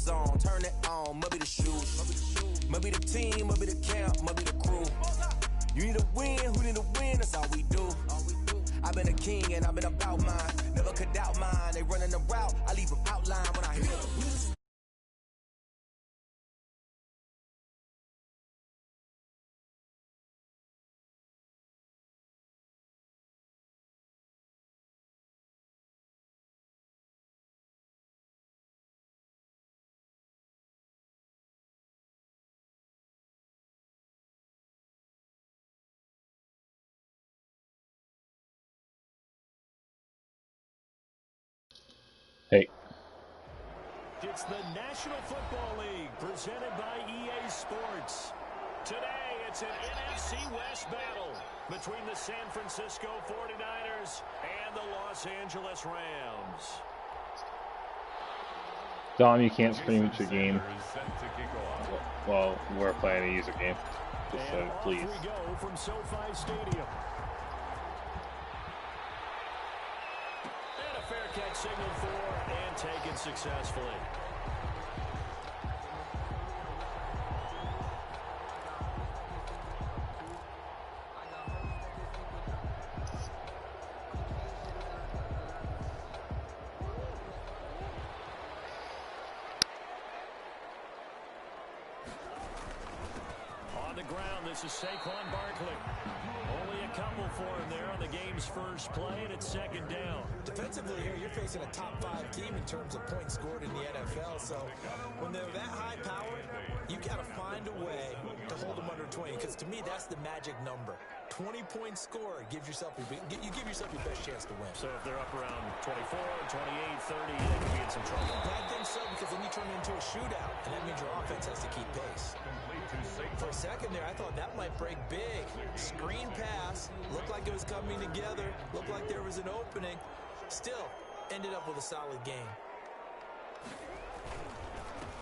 zone, turn it on, maybe the shoes, maybe the team, maybe the camp, maybe the crew. You need a win, who need a win, that's all we do. I've been a king and I've been about mine, never could doubt mine. They running the route, I leave them outline when I hit them. Hey. It's the National Football League presented by EA Sports. Today, it's an NFC West battle between the San Francisco 49ers and the Los Angeles Rams. Dom, you can't stream your game while we're planning to use a game. Just so, please. Off we go from SoFi Stadium. Fair catch signaled for and taken successfully. On the ground, this is Saquon Barkley. Only a couple for him there on the game's first play, and it's second down. Defensively here, you're facing a top 5 team in terms of points scored in the NFL, so when they're that high powered, you got to find a way to hold them under 20, because to me, that's the magic number. 20 points scored gives yourself you give yourself your best chance to win. So if they're up around 24, 28, 30, they could be in some trouble. I think so, because then you turn it into a shootout, and that means your offense has to keep pace. For a second there, I thought that might break big. Screen pass, looked like it was coming together, looked like there was an opening. Still, ended up with a solid game.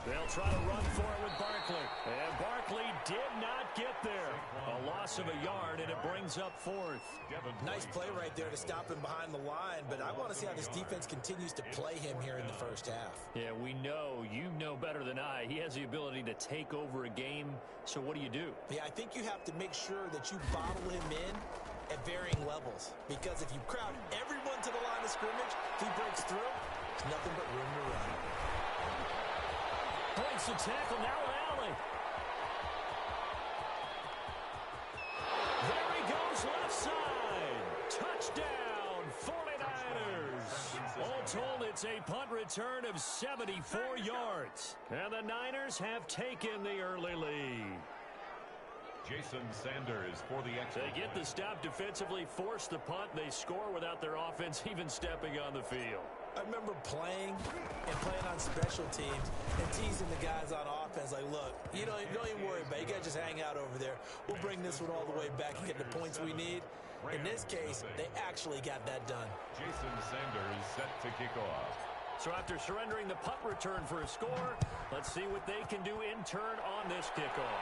They'll try to run for it with Barkley. And Barkley did not get there. A loss of a yard, and it brings up fourth. Nice play right there to stop him behind the line, but I want to see how this defense continues to play him here in the first half. Yeah, we know, you know better than I, he has the ability to take over a game, so what do? Yeah, I think you have to make sure that you bottle him in at varying levels, because if you crowd everyone to the line of scrimmage, if he breaks through, there's nothing but room to run. Breaks the tackle, now an alley. There he goes, left side. Touchdown, 49ers. All told, it's a punt return of 74 yards. And the Niners have taken the early lead. Jason Sanders for the extra. They get the stop defensively, force the punt, and they score without their offense even stepping on the field. I remember playing on special teams and teasing the guys on offense like, look, don't even worry about it. You guys just hang out over there. We'll bring this one all the way back and get the points we need. In this case, they actually got that done. Jason Sanders set to kick off. So after surrendering the punt return for a score, let's see what they can do in turn on this kickoff.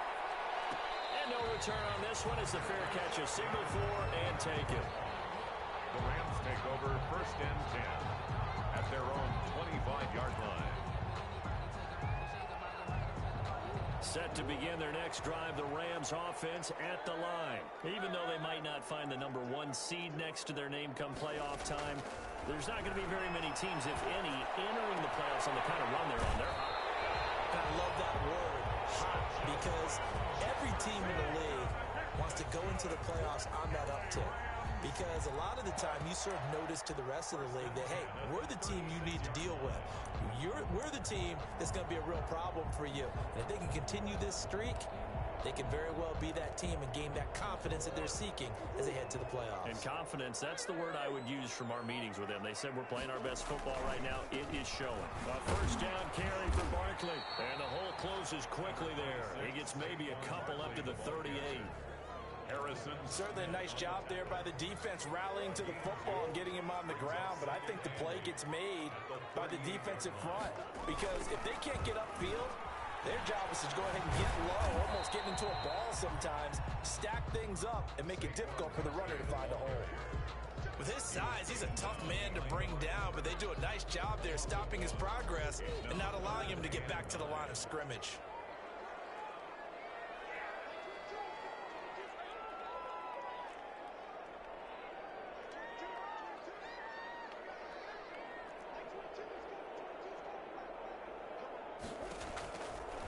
And no return on this one as the fair catch is signaled for and taken. The Rams take over first and 10 at their own 25-yard line. Set to begin their next drive, the Rams offense at the line. Even though they might not find the number 1 seed next to their name come playoff time, there's not going to be very many teams, if any, entering the playoffs on the kind of run they're on. They're hot. I love that word, hot, because every team in the league wants to go into the playoffs on that uptick. Because a lot of the time you serve notice to the rest of the league that, hey, we're the team you need to deal with. We're the team that's going to be a real problem for you. And if they can continue this streak, they can very well be that team and gain that confidence that they're seeking as they head to the playoffs. And confidence, that's the word I would use from our meetings with them. They said we're playing our best football right now. It is showing. A first down carry for Barkley. And the hole closes quickly there. He gets maybe a couple up to the 38. Harrison. Certainly a nice job there by the defense rallying to the football and getting him on the ground, but I think the play gets made by the defensive front, because if they can't get upfield, their job is to go ahead and get low, almost get into a ball sometimes, stack things up, and make it difficult for the runner to find a hole. With his size, he's a tough man to bring down, but they do a nice job there stopping his progress and not allowing him to get back to the line of scrimmage.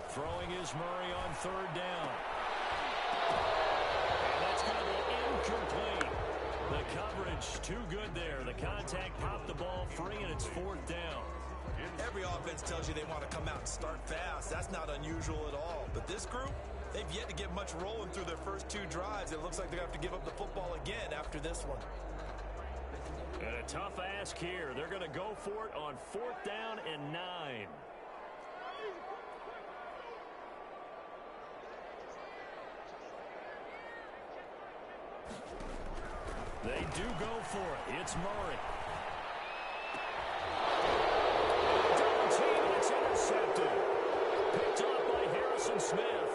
Throwing is Murray on third down. And that's going to be incomplete. The coverage too good there. The contact popped the ball free, and it's fourth down. Every offense tells you they want to come out and start fast. That's not unusual at all. But this group, they've yet to get much rolling through their first two drives. It looks like they're going to have to give up the football again after this one. And a tough ask here. They're going to go for it on fourth down and 9. They do go for it. It's Murray. Double team, it's intercepted. Picked off by Harrison Smith.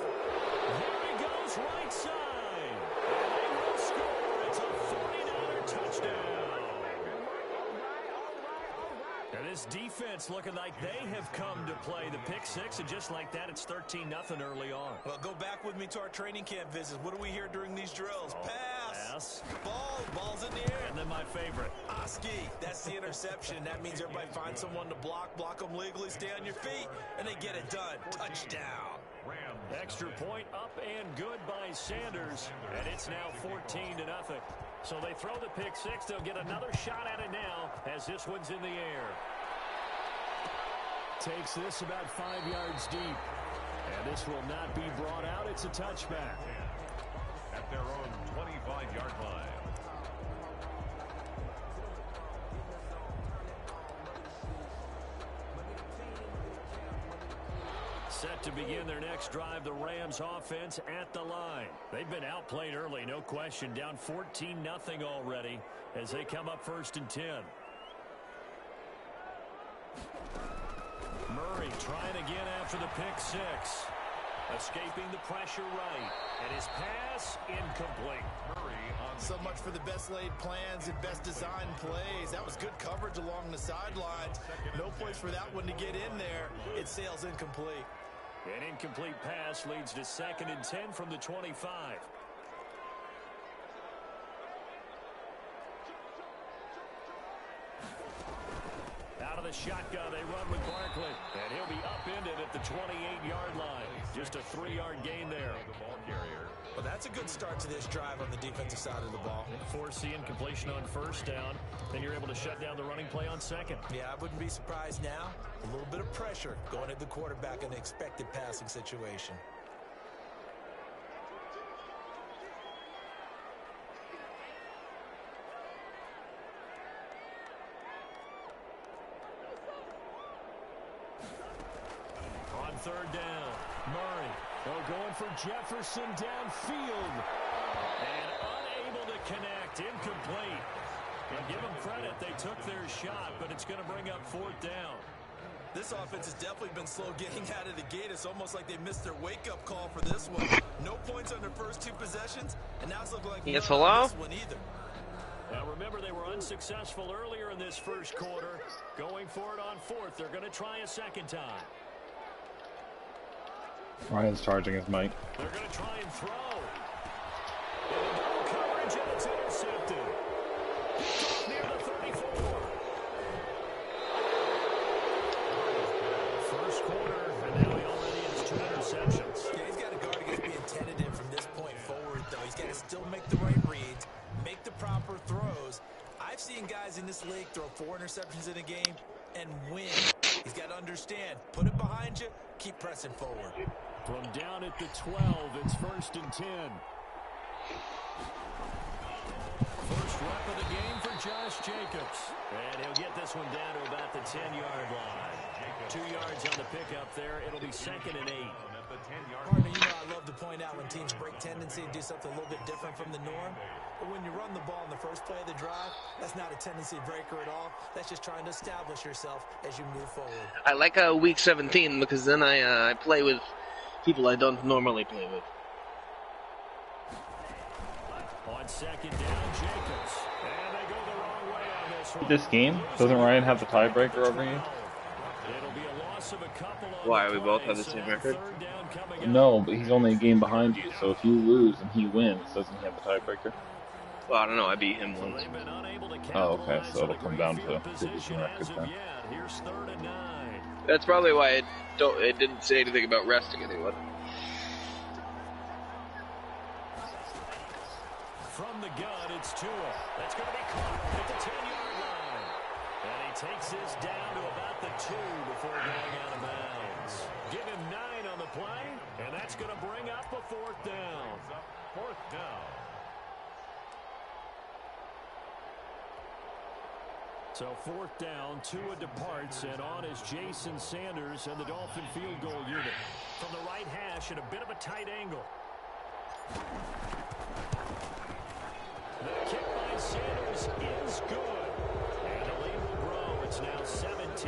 Here he goes, right side. And they will score. It's a 49er touchdown. And this defense looking like they have come to play. The pick six, and just like that, it's 13-0 early on. Well, go back with me to our training camp visits. What do we hear during these drills? Pass. Ball's in the air. And then my favorite. Ski. That's the interception. That means everybody finds someone to block them legally, stay on your feet, and they get it done. Touchdown. Extra point up and good by Sanders, and it's now 14-0. So they throw the pick six. They'll get another shot at it now as this one's in the air. Takes this about 5 yards deep. And this will not be brought out. It's a touchback. At their own 25-yard line. Set to begin their next drive, the Rams offense at the line. They've been outplayed early, no question. Down 14-0 already as they come up first and 10. Murray trying again after the pick six. Escaping the pressure right. And his pass incomplete. Murray on so much for the best laid plans and best designed plays. That was good coverage along the sidelines. No place for that one to get in there. It sails incomplete. An incomplete pass leads to 2nd and 10 from the 25. Out of the shotgun, they run with Barkley. And he'll be upended at the 28-yard line. Just a 3-yard gain there. the ball carrier. Well, that's a good start to this drive on the defensive side of the ball. Force the incompletion on first down. Then you're able to shut down the running play on second. Yeah, I wouldn't be surprised now. A little bit of pressure going at the quarterback in the expected passing situation. On third down, Murray. Going for Jefferson downfield. And unable to connect. Incomplete. And give them credit, they took their shot, but it's going to bring up fourth down. This offense has definitely been slow getting out of the gate. It's almost like they missed their wake-up call for this one. No points on their first two possessions, and now it's looking like yes, hello? This one either. Now remember, they were unsuccessful earlier in this first quarter. Going for it on fourth. They're going to try a second time. Ryan's charging his mic. They're going to try and throw. And double coverage, and it's intercepted. Near the 34. First quarter, and now he already has 2 interceptions. Yeah, he's got to guard against being tentative from this point forward, though. He's got to still make the right reads, make the proper throws. I've seen guys in this league throw 4 interceptions in a game and win. He's got to understand, put it behind you, keep pressing forward. From down at the 12, it's first and 10. First rep of the game for Josh Jacobs. And he'll get this one down to about the 10-yard line. 2 yards on the pickup there. It'll be 2nd and 8. Partner, you know I love to point out when teams break tendency and do something a little bit different from the norm. But when you run the ball in the first play of the drive, that's not a tendency breaker at all. That's just trying to establish yourself as you move forward. I like week 17 because then I play with people I don't normally play with. On second down, Jacobs. And they go the wrong This game, doesn't Ryan have the tiebreaker over you? Why, we both have the same record? No, but he's only a game behind you, so if you lose and he wins, doesn't he have the tiebreaker? Well, I don't know, I beat him once. Oh, okay, so it'll come down to division records then. That's probably why it didn't say anything about resting anyone. From the gun, it's Tua. That's going to be caught at the 10-yard line. And he takes this down to about the 2 before going out of bounds. Give him 9 on the play, and that's going to bring up a 4th down. 4th down. So 4th down, Tua departs, and on is Jason Sanders and the Dolphin field goal unit. From the right hash at a bit of a tight angle. The kick by Sanders is good. And the lead will grow. It's now 17-0.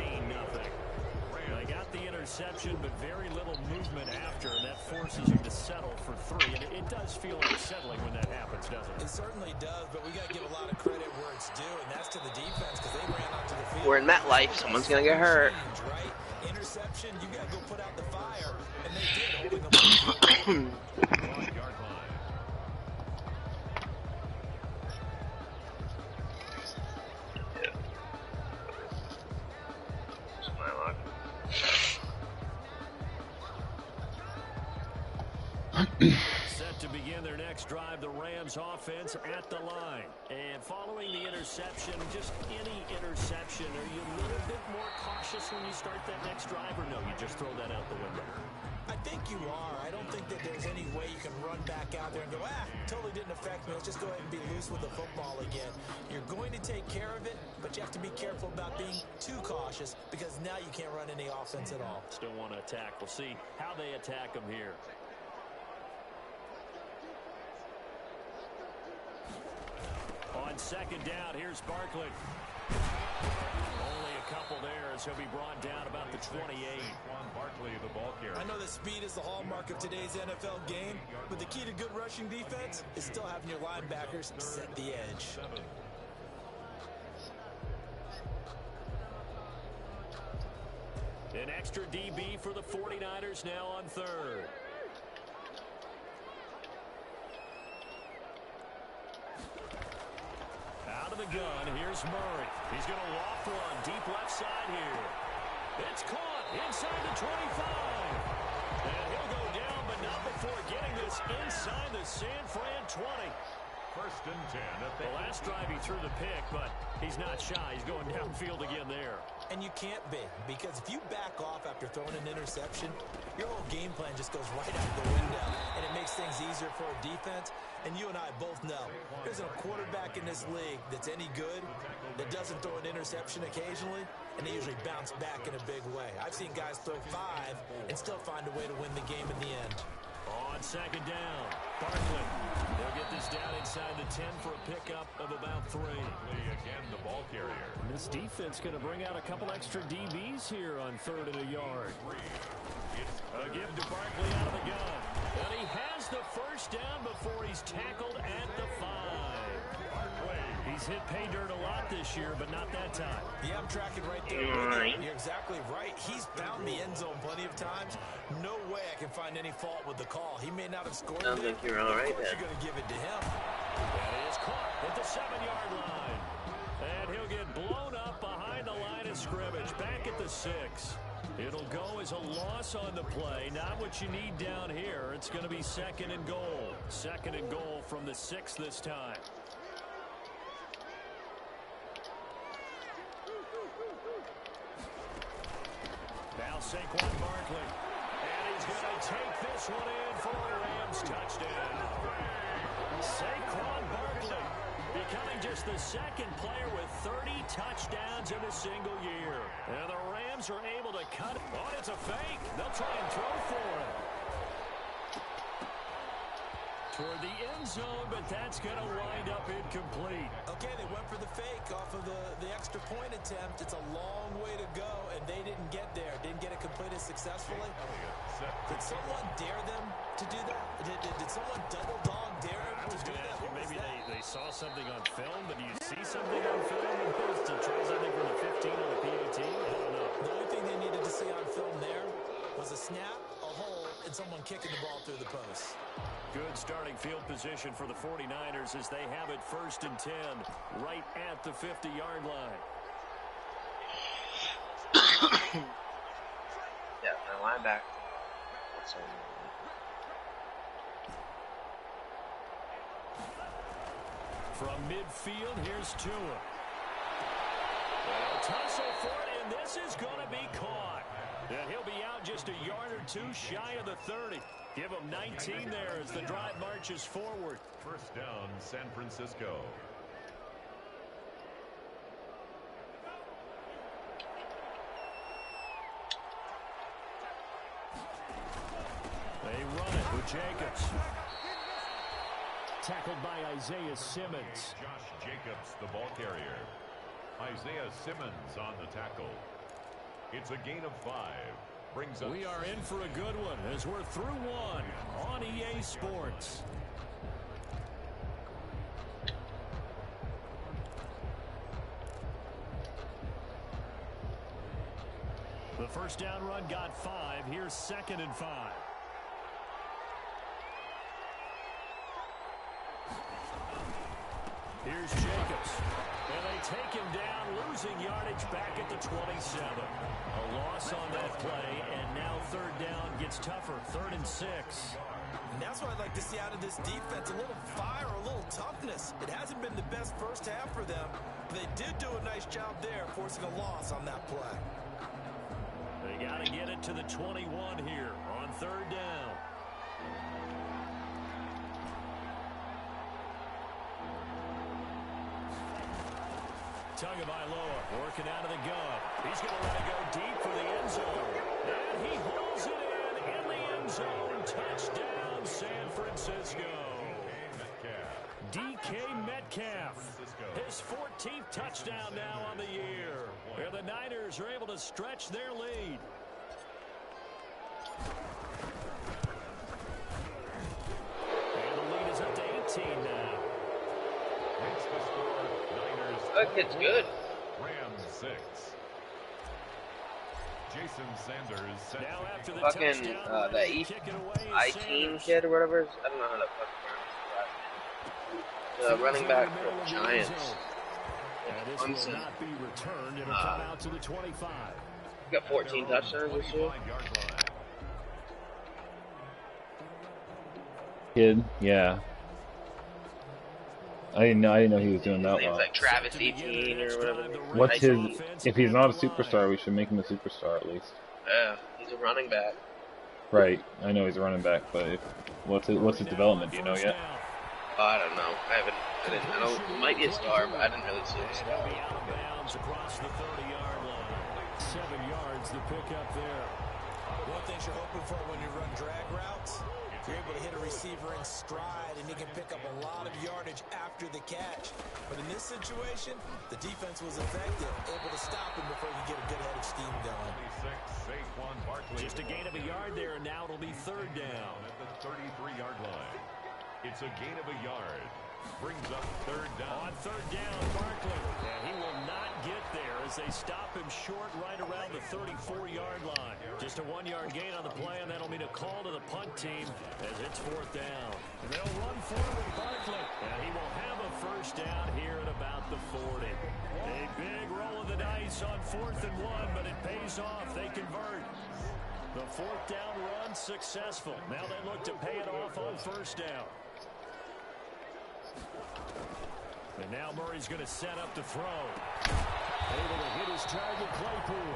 They got the interception, but very little movement after, and that forces you to settle for 3. And it does feel unsettling when that happens, doesn't it? It certainly does, but we got to give a lot of credit where it's due, and that's to the defense because they ran onto the field. We're in MetLife. Someone's going to get hurt. Right? Interception, you got to go put out the fire, and they did, holding them. 1-yard line. Set to begin their next drive, the Rams offense at the line. And following the interception, just any interception, are you a little bit more cautious when you start that next drive, or no, you just throw that out the window? I think you are. I don't think that there's any way you can run back out there and go, totally didn't affect me. Let's just go ahead and be loose with the football again. You're going to take care of it, but you have to be careful about being too cautious because now you can't run any offense at all. Still want to attack. We'll see how they attack them here. On 2nd down, here's Barkley. Only a couple there as he'll be brought down about the 28. Barkley, the ball carrier. I know that speed is the hallmark of today's NFL game, but the key to good rushing defense is still having your linebackers set the edge. An extra DB for the 49ers now on 3rd. Out of the gun, here's Murray. He's going to loft one deep left side here. It's caught inside the 25. And he'll go down, but not before getting this inside the San Fran 20. 1st and 10. The last drive he threw the pick, but he's not shy. He's going downfield again there. And you can't be, because if you back off after throwing an interception, your whole game plan just goes right out the window, and it makes things easier for a defense. And you and I both know there's a quarterback in this league that's any good that doesn't throw an interception occasionally, and they usually bounce back in a big way. I've seen guys throw 5 and still find a way to win the game in the end. On 2nd down, Barkley. They'll get this down inside the 10 for a pickup of about 3. Again, the ball carrier. This defense going to bring out a couple extra DBs here on 3rd and a yard. A give to Barkley out of the gun. And he has the 1st down before he's tackled at the 5. He's hit pay dirt a lot this year, but not that time. Yeah, I'm tracking right there. You're exactly right. He's found the end zone plenty of times. No way I can find any fault with the call. He may not have scored. I think you're all right, man. You're going to give it to him. That is caught at the 7-yard line. And he'll get blown up behind the line of scrimmage. Back at the 6. It'll go as a loss on the play. Not what you need down here. It's going to be 2nd and goal. 2nd and goal from the 6 this time. Now Saquon Barkley. And he's going to take this one in for a Rams touchdown. Saquon Barkley becoming just the 2nd player with 30 touchdowns in a single year. And the Rams are able to cut it. Oh, it's a fake. They'll try and throw for it. Toward the end zone, but that's going to wind up incomplete. Okay, they went for the fake off of the extra point attempt. It's a long way to go, and they didn't get there. Didn't get it completed successfully. Did someone dare them to do that? Did someone double dog dare I was to do going to that? ask you, What was maybe that? they saw something on film, but do you see something on film opposed to try something from the 15 or the PAT? I don't know. The only thing they needed to see on film there was a snap, a hole, and someone kicking the ball through the post. Good starting field position for the 49ers as they have it 1st and 10 right at the 50-yard line. Yeah, my linebacker. That's all. From midfield, here's Tua. They'll tussle for it, and this is going to be caught. And he'll be out just a yard or two shy of the 30. Give him 19 there as the drive marches forward. First down, San Francisco. They run it with Jacobs. Tackled by Isaiah Simmons. Josh Jacobs, the ball carrier. Isaiah Simmons on the tackle. It's a gain of 5. Brings up. We are in for a good one as we're through one on EA Sports. The first down run got 5. Here's 2nd and 5. Here's Jacobs. And they take him down, losing yardage back at the 27. A loss on that play, and now 3rd down gets tougher. 3rd and 6. And that's what I'd like to see out of this defense, a little fire, a little toughness. It hasn't been the best first half for them. They did do a nice job there, forcing a loss on that play. They got to get it to the 21 here on 3rd down. Tagovailoa working out of the gun. He's going to let it go deep for the end zone. And he holds it in the end zone. Touchdown, San Francisco. DK Metcalf. His 14th touchdown now on the year. Where the Niners are able to stretch their lead. And the lead is up to 18 now. It's the score. Niners. That kid's good. Rams 6. Jason Sanders set Now after the Fucking touchdown, that kick it away is I-Team Sanders. kid or whatever. I don't know how to fucking pronounce that. Running back for the Giants. And this will not be returned. It'll come out to the 25. Got 14 touchdowns this year. 25-yard line. Kid, yeah. I didn't know he was doing that Name's well. like Travis 18 or whatever. What's his? Offense If he's not a at the line. superstar, we should make him a superstar at least. Yeah, he's a running back. Right. I know he's a running back, but what's his development? Do you know yet? I don't know. I know he might be a star, but I didn't really see him. And he'll be out of bounds across the 30-yard line. 7 yards the pickup there. One thing you're hoping for when you run drag routes, you're able to hit a receiver in stride, and he can pick up a lot of yardage after the catch. But in this situation, the defense was effective, able to stop him before he could get a good head of steam going. 26, Saquon Barkley. Just a gain of a yard there, and now it'll be 3rd down. At the 33-yard line. It's a gain of a yard. Brings up 3rd down. On 3rd down, Barkley. And he will not get there as they stop him short right around the 34-yard line. Just a 1-yard gain on the play, and that'll mean a call to the punt team as it's 4th down. They'll run forward Barkley, and he will have a 1st down here at about the 40. A big roll of the dice on 4th and 1, but it pays off. They convert. The 4th down run successful. Now they look to pay it off on 1st down. And now Murray's going to set up the throw. Able to hit his target, Claypool.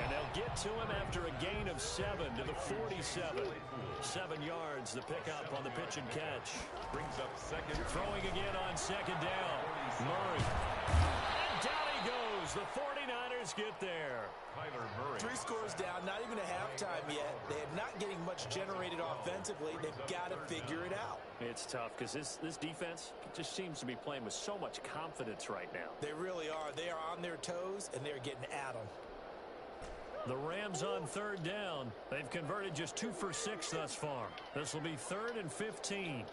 And they'll get to him after a gain of 7 to the 47. 7 yards, the pickup on the pitch and catch. Brings up 2nd. Throwing again on 2nd down. Murray. And down he goes. The 49ers get there. Kyler Murray. 3 scores down, not even a halftime yet. They are not getting much generated offensively. They've got to figure it out. It's tough because this defense just seems to be playing with so much confidence right now. They really are. They are on their toes, and they're getting at them. The Rams on 3rd down. They've converted just 2 for 6 thus far. This will be 3rd and 15.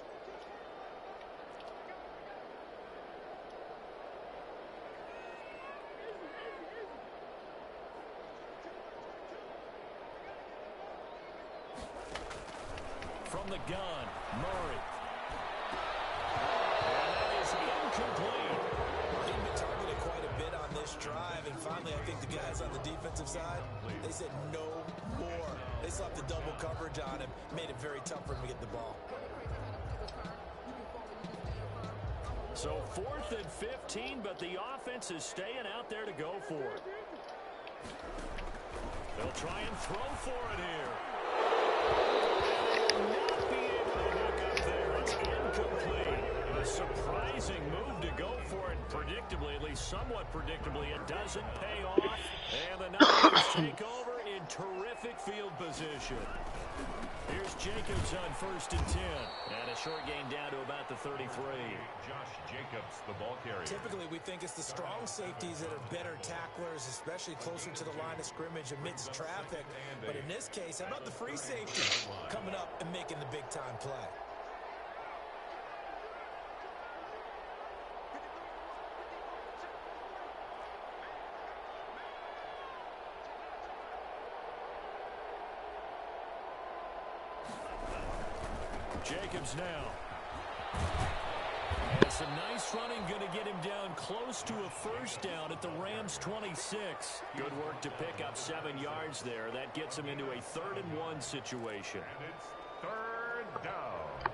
From the gun, Murray. And that is incomplete. They've been targeted quite a bit on this drive, and finally I think the guys on the defensive side, they said no more. They slapped the double coverage on him, made it very tough for him to get the ball. So 4th and 15, but the offense is staying out there to go for it. They'll try and throw for it here. And they will not be able to hook up there. It's incomplete. A surprising move to go for it. Predictably, at least somewhat predictably, it doesn't pay off. And the Niners take over in terrific field position. Here's Jacobs on 1st and 10. And a short gain down to about the 33. Josh Jacobs, the ball carrier. Typically, we think it's the strong safeties that are better tacklers, especially closer to the line of scrimmage amidst traffic. But in this case, how about the free safety coming up and making the big-time play? Jacobs now. And some nice running, going to get him down close to a first down at the Rams 26. Good work to pick up 7 yards there. That gets him into a 3rd and 1 situation. And it's 3rd down.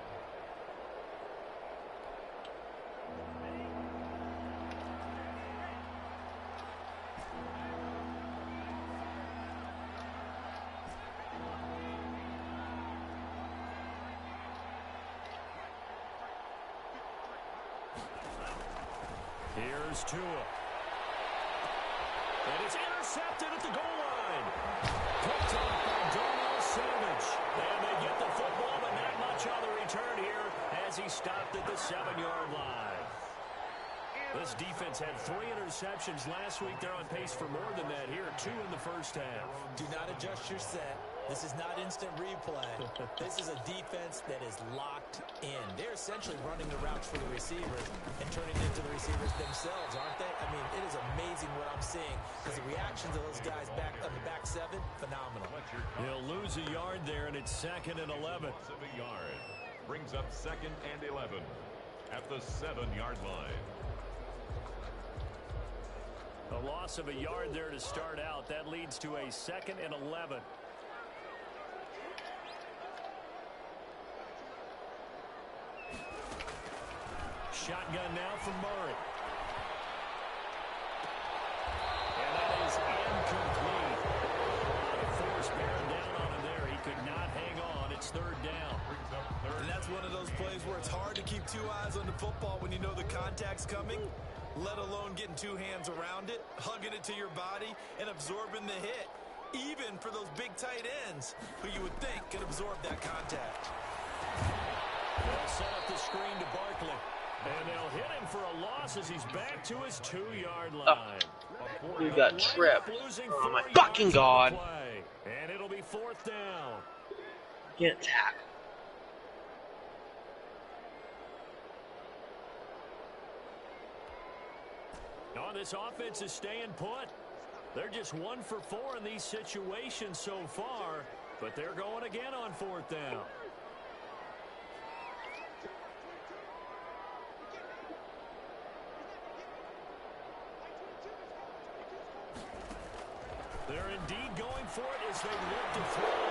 Here's Tua. And it's intercepted at the goal line. Picked off by Darnell Savage. And they get the football, but not much on the return here as he stopped at the 7-yard line. This defense had 3 interceptions last week. They're on pace for more than that here. 2 in the first half. Do not adjust your set. This is not instant replay. This is a defense that is locked in. They're essentially running the routes for the receivers and turning it into the receivers themselves, aren't they? I mean, it is amazing what I'm seeing because the reactions of those guys back on the back 7, phenomenal. He'll lose a yard there, and it's 2nd and 11. Loss of a yard. Brings up 2nd and 11 at the 7-yard line. A loss of a yard there to start out. That leads to a 2nd and 11. Shotgun now from Murray. And that is incomplete. Force bearing down on him there. He could not hang on. It's 3rd down. And that's one of those plays where it's hard to keep 2 eyes on the football when you know the contact's coming, let alone getting 2 hands around it, hugging it to your body, and absorbing the hit, even for those big tight ends who you would think could absorb that contact. They'll set up the screen to Barkley. And they'll hit him for a loss as he's back to his 2-yard line. You got tripped. Oh my fucking god. And it'll be 4th down. Can't tap. No, this offense is staying put. They're just 1 for 4 in these situations so far, but they're going again on 4th down. They're indeed going for it as they look to throw.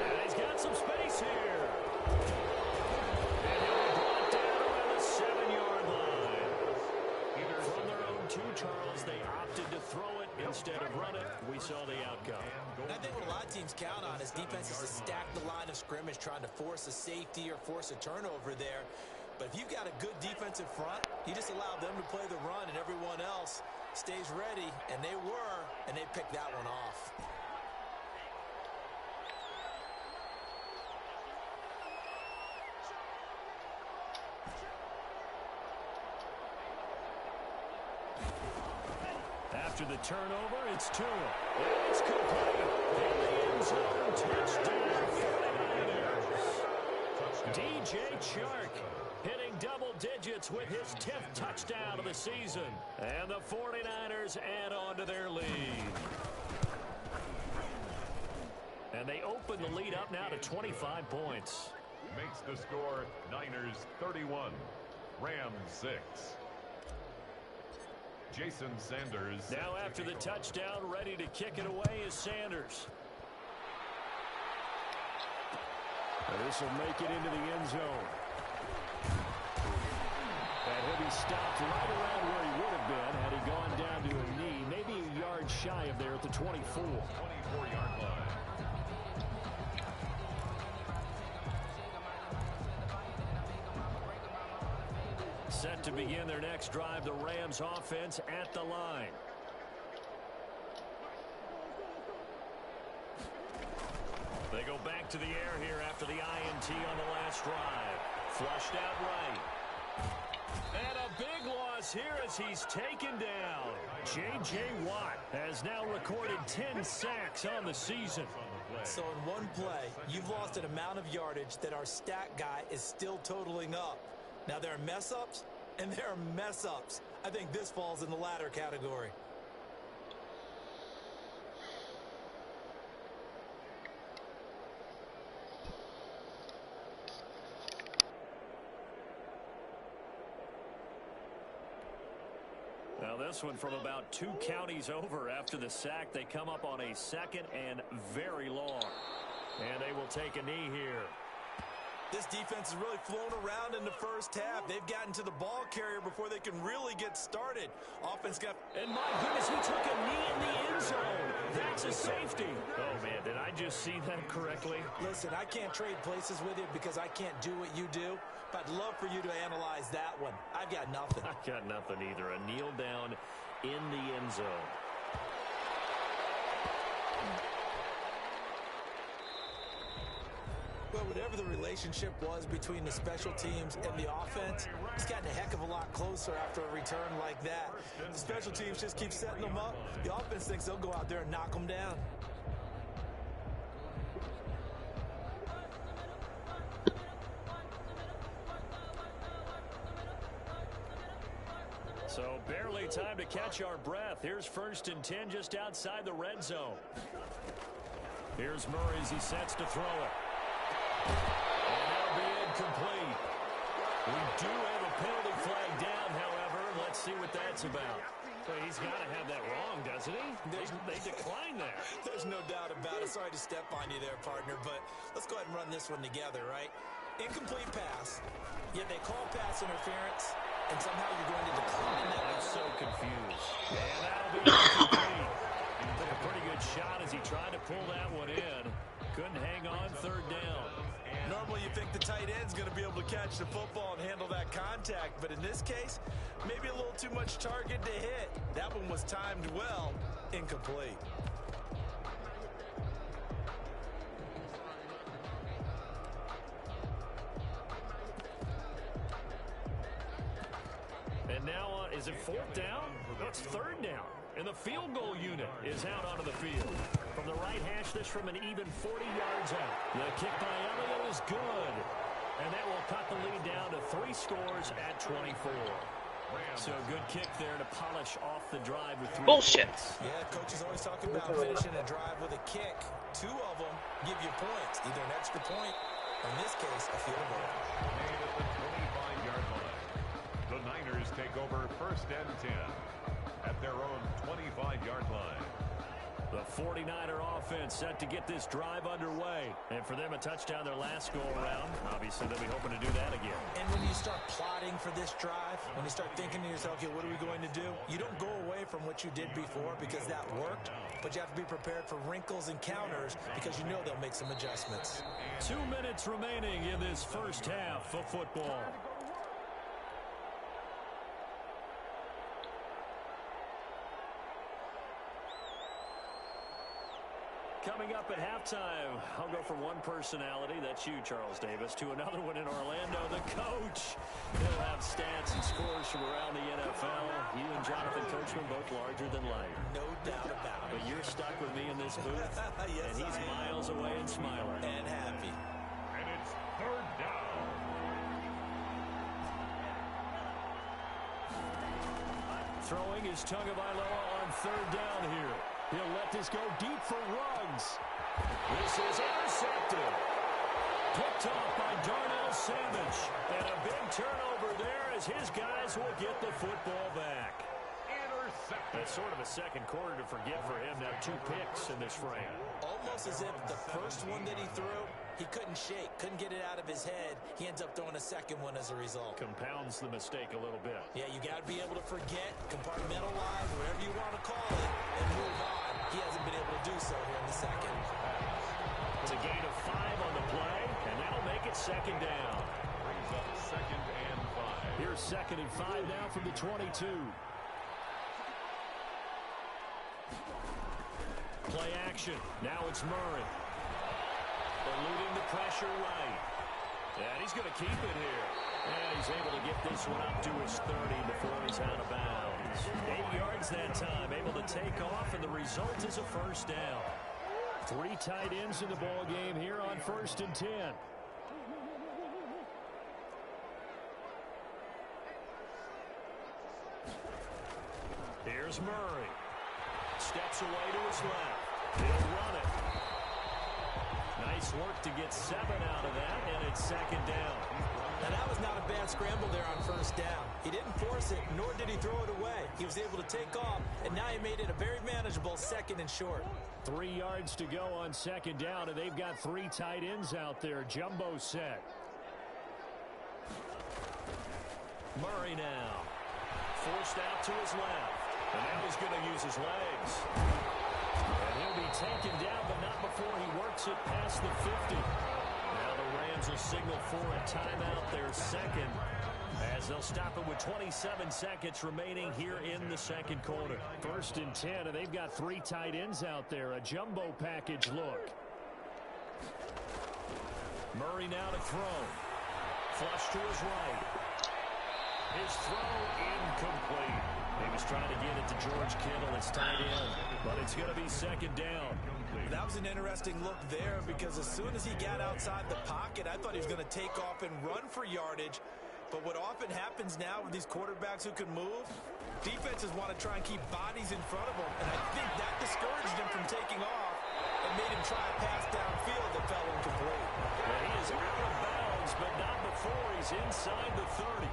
And he's got some space here. And he'll be brought down around the 7-yard line. From their own 2, Charles, they opted to throw it instead of run it. We saw the outcome. And I think what a lot of teams count on is defenses to stack the line of scrimmage, trying to force a safety or force a turnover there. But if you've got a good defensive front, you just allow them to play the run and everyone else stays ready, and they were, and they picked that one off. After the turnover, it's Tua. And it's complete. In the end zone, touchdown, 49ers. DJ Chark hitting double digits with his 10th touchdown of the season. And the 49ers add on to their lead. And they open open the lead up now to 25 points. Makes the score Niners 31, Rams 6. Jason Sanders. Now after the touchdown, ready to kick it away is Sanders. This will make it into the end zone. And he'll be stopped right around where he would have been had he gone down to a knee, maybe a yard shy of there at the 24. 24-yard line. Set to begin their next drive, the Rams offense at the line. They go back to the air here after the INT on the last drive. Flushed out right. And a big loss here as he's taken down. J.J. Watt has now recorded 10 sacks on the season. So in one play, you've lost an amount of yardage that our stat guy is still totaling up. Now there are mess-ups, and there are mess-ups. I think this falls in the latter category. Now this one from about 2 counties over after the sack. They come up on a second and very long. And they will take a knee here. This defense has really flown around in the first half. They've gotten to the ball carrier before they can really get started. Offense got... And my goodness, he took a knee in the end zone. That's a safety. Oh, man, did I just see that correctly? Listen, I can't trade places with you because I can't do what you do. But I'd love for you to analyze that one. I've got nothing. I got nothing either. A kneel down in the end zone. Well, whatever the relationship was between the special teams and the offense, it's gotten a heck of a lot closer after a return like that. The special teams just keep setting them up. The offense thinks they'll go out there and knock them down. So barely time to catch our breath. Here's 1st and 10 just outside the red zone. Here's Murray as he sets to throw it. And that'll be incomplete. We do have a penalty flag down, however. Let's see what that's about. Well, he's got to have that wrong, doesn't he? They declined that. There's no doubt about it. Sorry to step on you there, partner, but let's go ahead and run this one together, right? Incomplete pass, yet they call pass interference, and somehow you're going to decline that. I'm so confused. And that'll be incomplete. He took a pretty good shot as he tried to pull that one in. Couldn't hang on 3rd down. Normally you think the tight end's going to be able to catch the football and handle that contact, but in this case, maybe a little too much target to hit. That one was timed well. Incomplete. And now, is it 4th down? No, it's 3rd down. And the field goal unit is out onto the field. From the right hash, this from an even 40 yards out. The kick by Elliott is good. And that will cut the lead down to 3 scores at 24. So good kick there to polish off the drive with 3 Bullshit. points. Yeah, coach is always talking about finishing a drive with a kick. 2 of them give you points, either an extra point, or in this case, a field goal. Made at the 25-yard line. The Niners take over 1st and 10 at their own 25-yard line. The 49er offense set to get this drive underway. And for them, a touchdown their last go-around. Obviously, they'll be hoping to do that again. And when you start plotting for this drive, when you start thinking to yourself, okay, what are we going to do? You don't go away from what you did before because that worked, but you have to be prepared for wrinkles and counters because you know they'll make some adjustments. 2 minutes remaining in this first half of football. Coming up at halftime, I'll go from one personality, that's you, Charles Davis, to another one in Orlando, the coach. He'll have stats and scores from around the NFL. You and Jonathan Coachman both larger than life. No doubt about it. But you're stuck with me in this booth, Yes, and he's miles away and smiling. And happy. And it's 3rd down. Throwing is Tagovailoa on 3rd down here. He'll let this go deep for Ruggs. This is intercepted. Picked off by Darnell Savage. And a big turnover there as his guys will get the football back. That's sort of a second quarter to forget for him. Now 2 picks in this frame. Almost as if the first one that he threw, he couldn't shake, couldn't get it out of his head. He ends up throwing a second one as a result. Compounds the mistake a little bit. Yeah, you got to be able to forget, compartmentalize, whatever you want to call it, and move on. He hasn't been able to do so here in the second. It's a gain of 5 on the play, and that'll make it second down. Brings up 2nd and 5. Here's 2nd and 5 now from the 22. Play action. Now it's Murray. Eluding the pressure right. And he's going to keep it here. And he's able to get this one up to his 30 before he's out of bounds. 8 yards that time. Able to take off, and the result is a first down. 3 tight ends in the ball game here on 1st and 10. Here's Murray. Steps away to his left. He'll run it. Nice work to get 7 out of that, and it's 2nd down. Now that was not a bad scramble there on 1st down. He didn't force it, nor did he throw it away. He was able to take off, and now he made it a very manageable 2nd and short. 3 yards to go on 2nd down, and they've got 3 tight ends out there. Jumbo set. Murray now. Forced out to his left. And now he's going to use his legs. And he'll be taken down, but not before he works it past the 50. Now the Rams will signal for a timeout, their second, as they'll stop it with 27 seconds remaining here in the second quarter. 1st and 10, and they've got 3 tight ends out there. A jumbo package look. Murray now to throw. Flush to his right. His throw incomplete. He was trying to get it to George Kittle. It's tight end, but it's going to be 2nd down. That was an interesting look there because as soon as he got outside the pocket, I thought he was going to take off and run for yardage. But what often happens now with these quarterbacks who can move, defenses want to try and keep bodies in front of them, and I think that discouraged him from taking off and made him try a pass downfield that fell incomplete. Well, he is out of bounds, but not before he's inside the 30.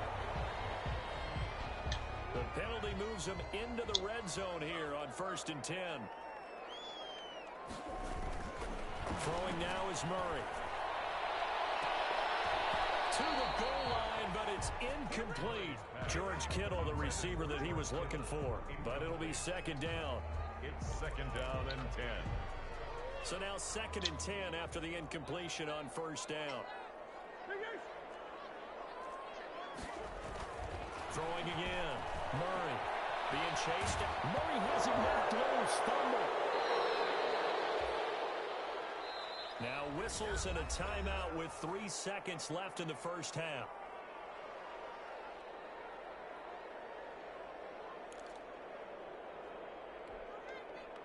The penalty moves him into the red zone here on 1st and 10. Throwing now is Murray. To the goal line, but it's incomplete. George Kittle, the receiver that he was looking for. But it'll be 2nd down. It's 2nd down and 10. So now 2nd and 10 after the incompletion on 1st down. Throwing again. Murray being chased. Murray has him knocked loose. Fumble. Now whistles and a timeout with 3 seconds left in the 1st half.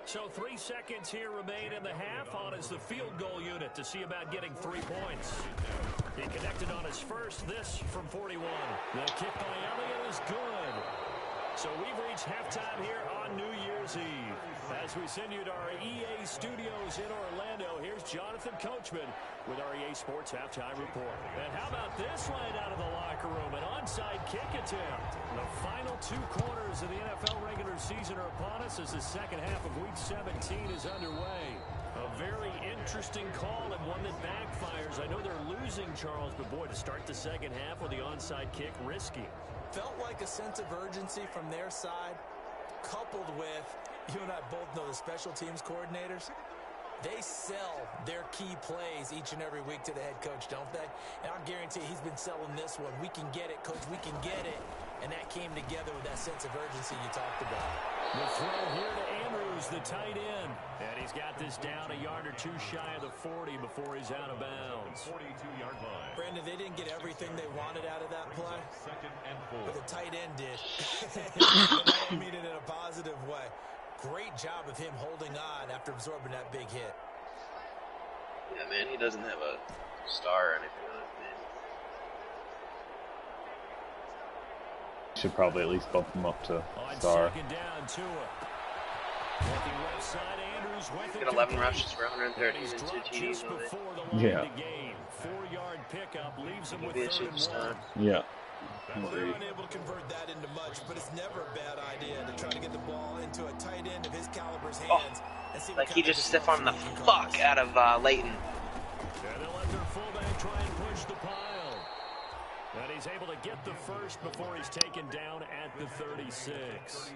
So 3 seconds here remain in the half. On is the field goal unit to see about getting 3 points. He connected on his first, this from 41. The kick by Elliott is good. So we've reached halftime here on New Year's Eve. As we send you to our EA studios in Orlando, here's Jonathan Coachman with our EA Sports Halftime Report. And how about this right out of the locker room? An onside kick attempt. The final 2 quarters of the NFL regular season are upon us as the second half of Week 17 is underway. A very interesting call and one that backfires. I know they're losing, Charles, but boy, to start the second half with the onside kick, risky. Felt like a sense of urgency from their side, coupled with, you and I both know the special teams coordinators, they sell their key plays each and every week to the head coach, don't they? And I'll guarantee he's been selling this one. We can get it, coach, we can get it. And that came together with that sense of urgency you talked about. The throw here to Andrews, the tight end. And he's got this down a yard or 2 shy of the 40 before he's out of bounds. 42-yard line. Brandon, they didn't get everything they wanted out of that play. 2nd and 4. But the tight end did. And I don't mean it in a positive way. Great job of him holding on after absorbing that big hit. Yeah, man, he doesn't have a star or anything on his name. Should probably at least bump him up to On star. 2nd down, Tua. Looking left side, Andrews with Got 11 rushes for 113 and 2 TDs on it. Yeah. 4-yard pickup leaves him with Be a 3rd and 1. Yeah. Yeah. Well, they're unable to convert that into much, but it's never a bad idea to try to get the ball into a tight end of his caliber's hands. And see what Like he kind of just stiff-armed the disruption he can fuck cause. out of Leighton. And they'll let their fullback try and push the pile. And he's able to get the first before he's taken down at the 36.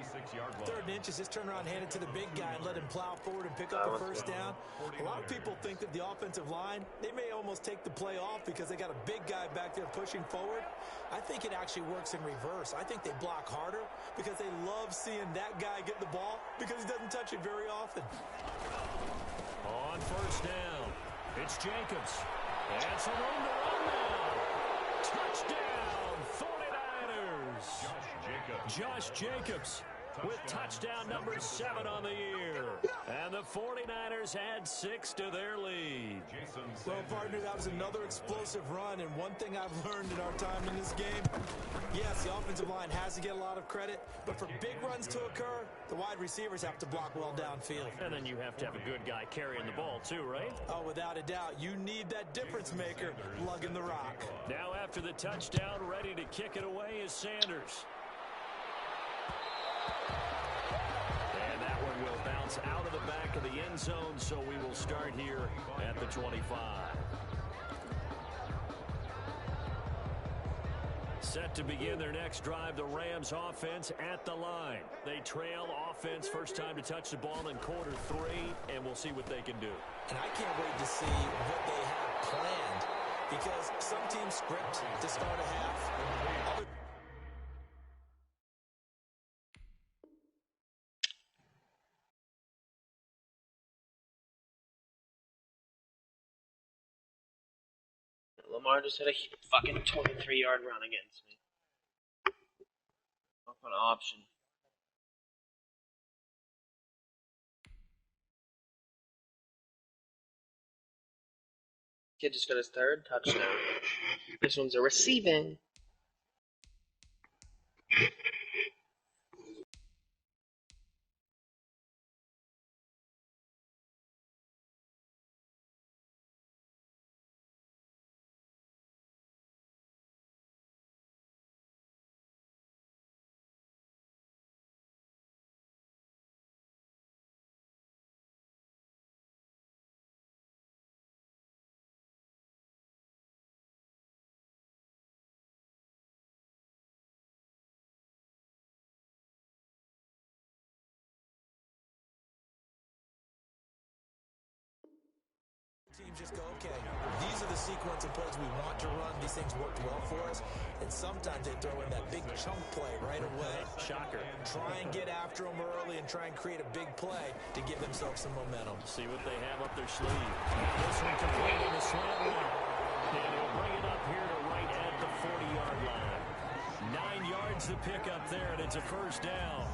3rd and inches, just turn around, hand it to the big guy, and let him plow forward and pick up the first down. A lot of people think that the offensive line, they may almost take the play off because they got a big guy back there pushing forward. I think it actually works in reverse. I think they block harder because they love seeing that guy get the ball because he doesn't touch it very often. On first down, it's Jacobs. And some room to run now. Touchdown, 49ers. Josh Jacobs with touchdown number 7 on the year. And the 49ers add 6 to their lead. Well, partner, that was another explosive run, and one thing I've learned in our time in this game, yes, the offensive line has to get a lot of credit, but for big runs to occur, the wide receivers have to block well downfield. And then you have to have a good guy carrying the ball too, right? Oh, without a doubt. You need that difference maker lugging the rock. Now after the touchdown, ready to kick it away is Sanders. And that one will bounce out of the back of the end zone, so we will start here at the 25. Set to begin their next drive, the Rams offense at the line. They trail offense, first time to touch the ball in quarter 3, and we'll see what they can do. And I can't wait to see what they have planned, because some teams script to start a half. Lamar just hit a fucking 23-yard run against me. Off an option. Kid just got his 3rd touchdown. This one's a receiving. Teams just go, okay, these are the sequence of plays we want to run. These things worked well for us. And sometimes they throw in that big chunk play right away. Shocker. Try and get after them early and try and create a big play to give themselves some momentum. See what they have up their sleeve. This one complete in the slant route. And he'll bring it up here to right at the 40-yard line. 9 yards to pick up there, and it's a first down.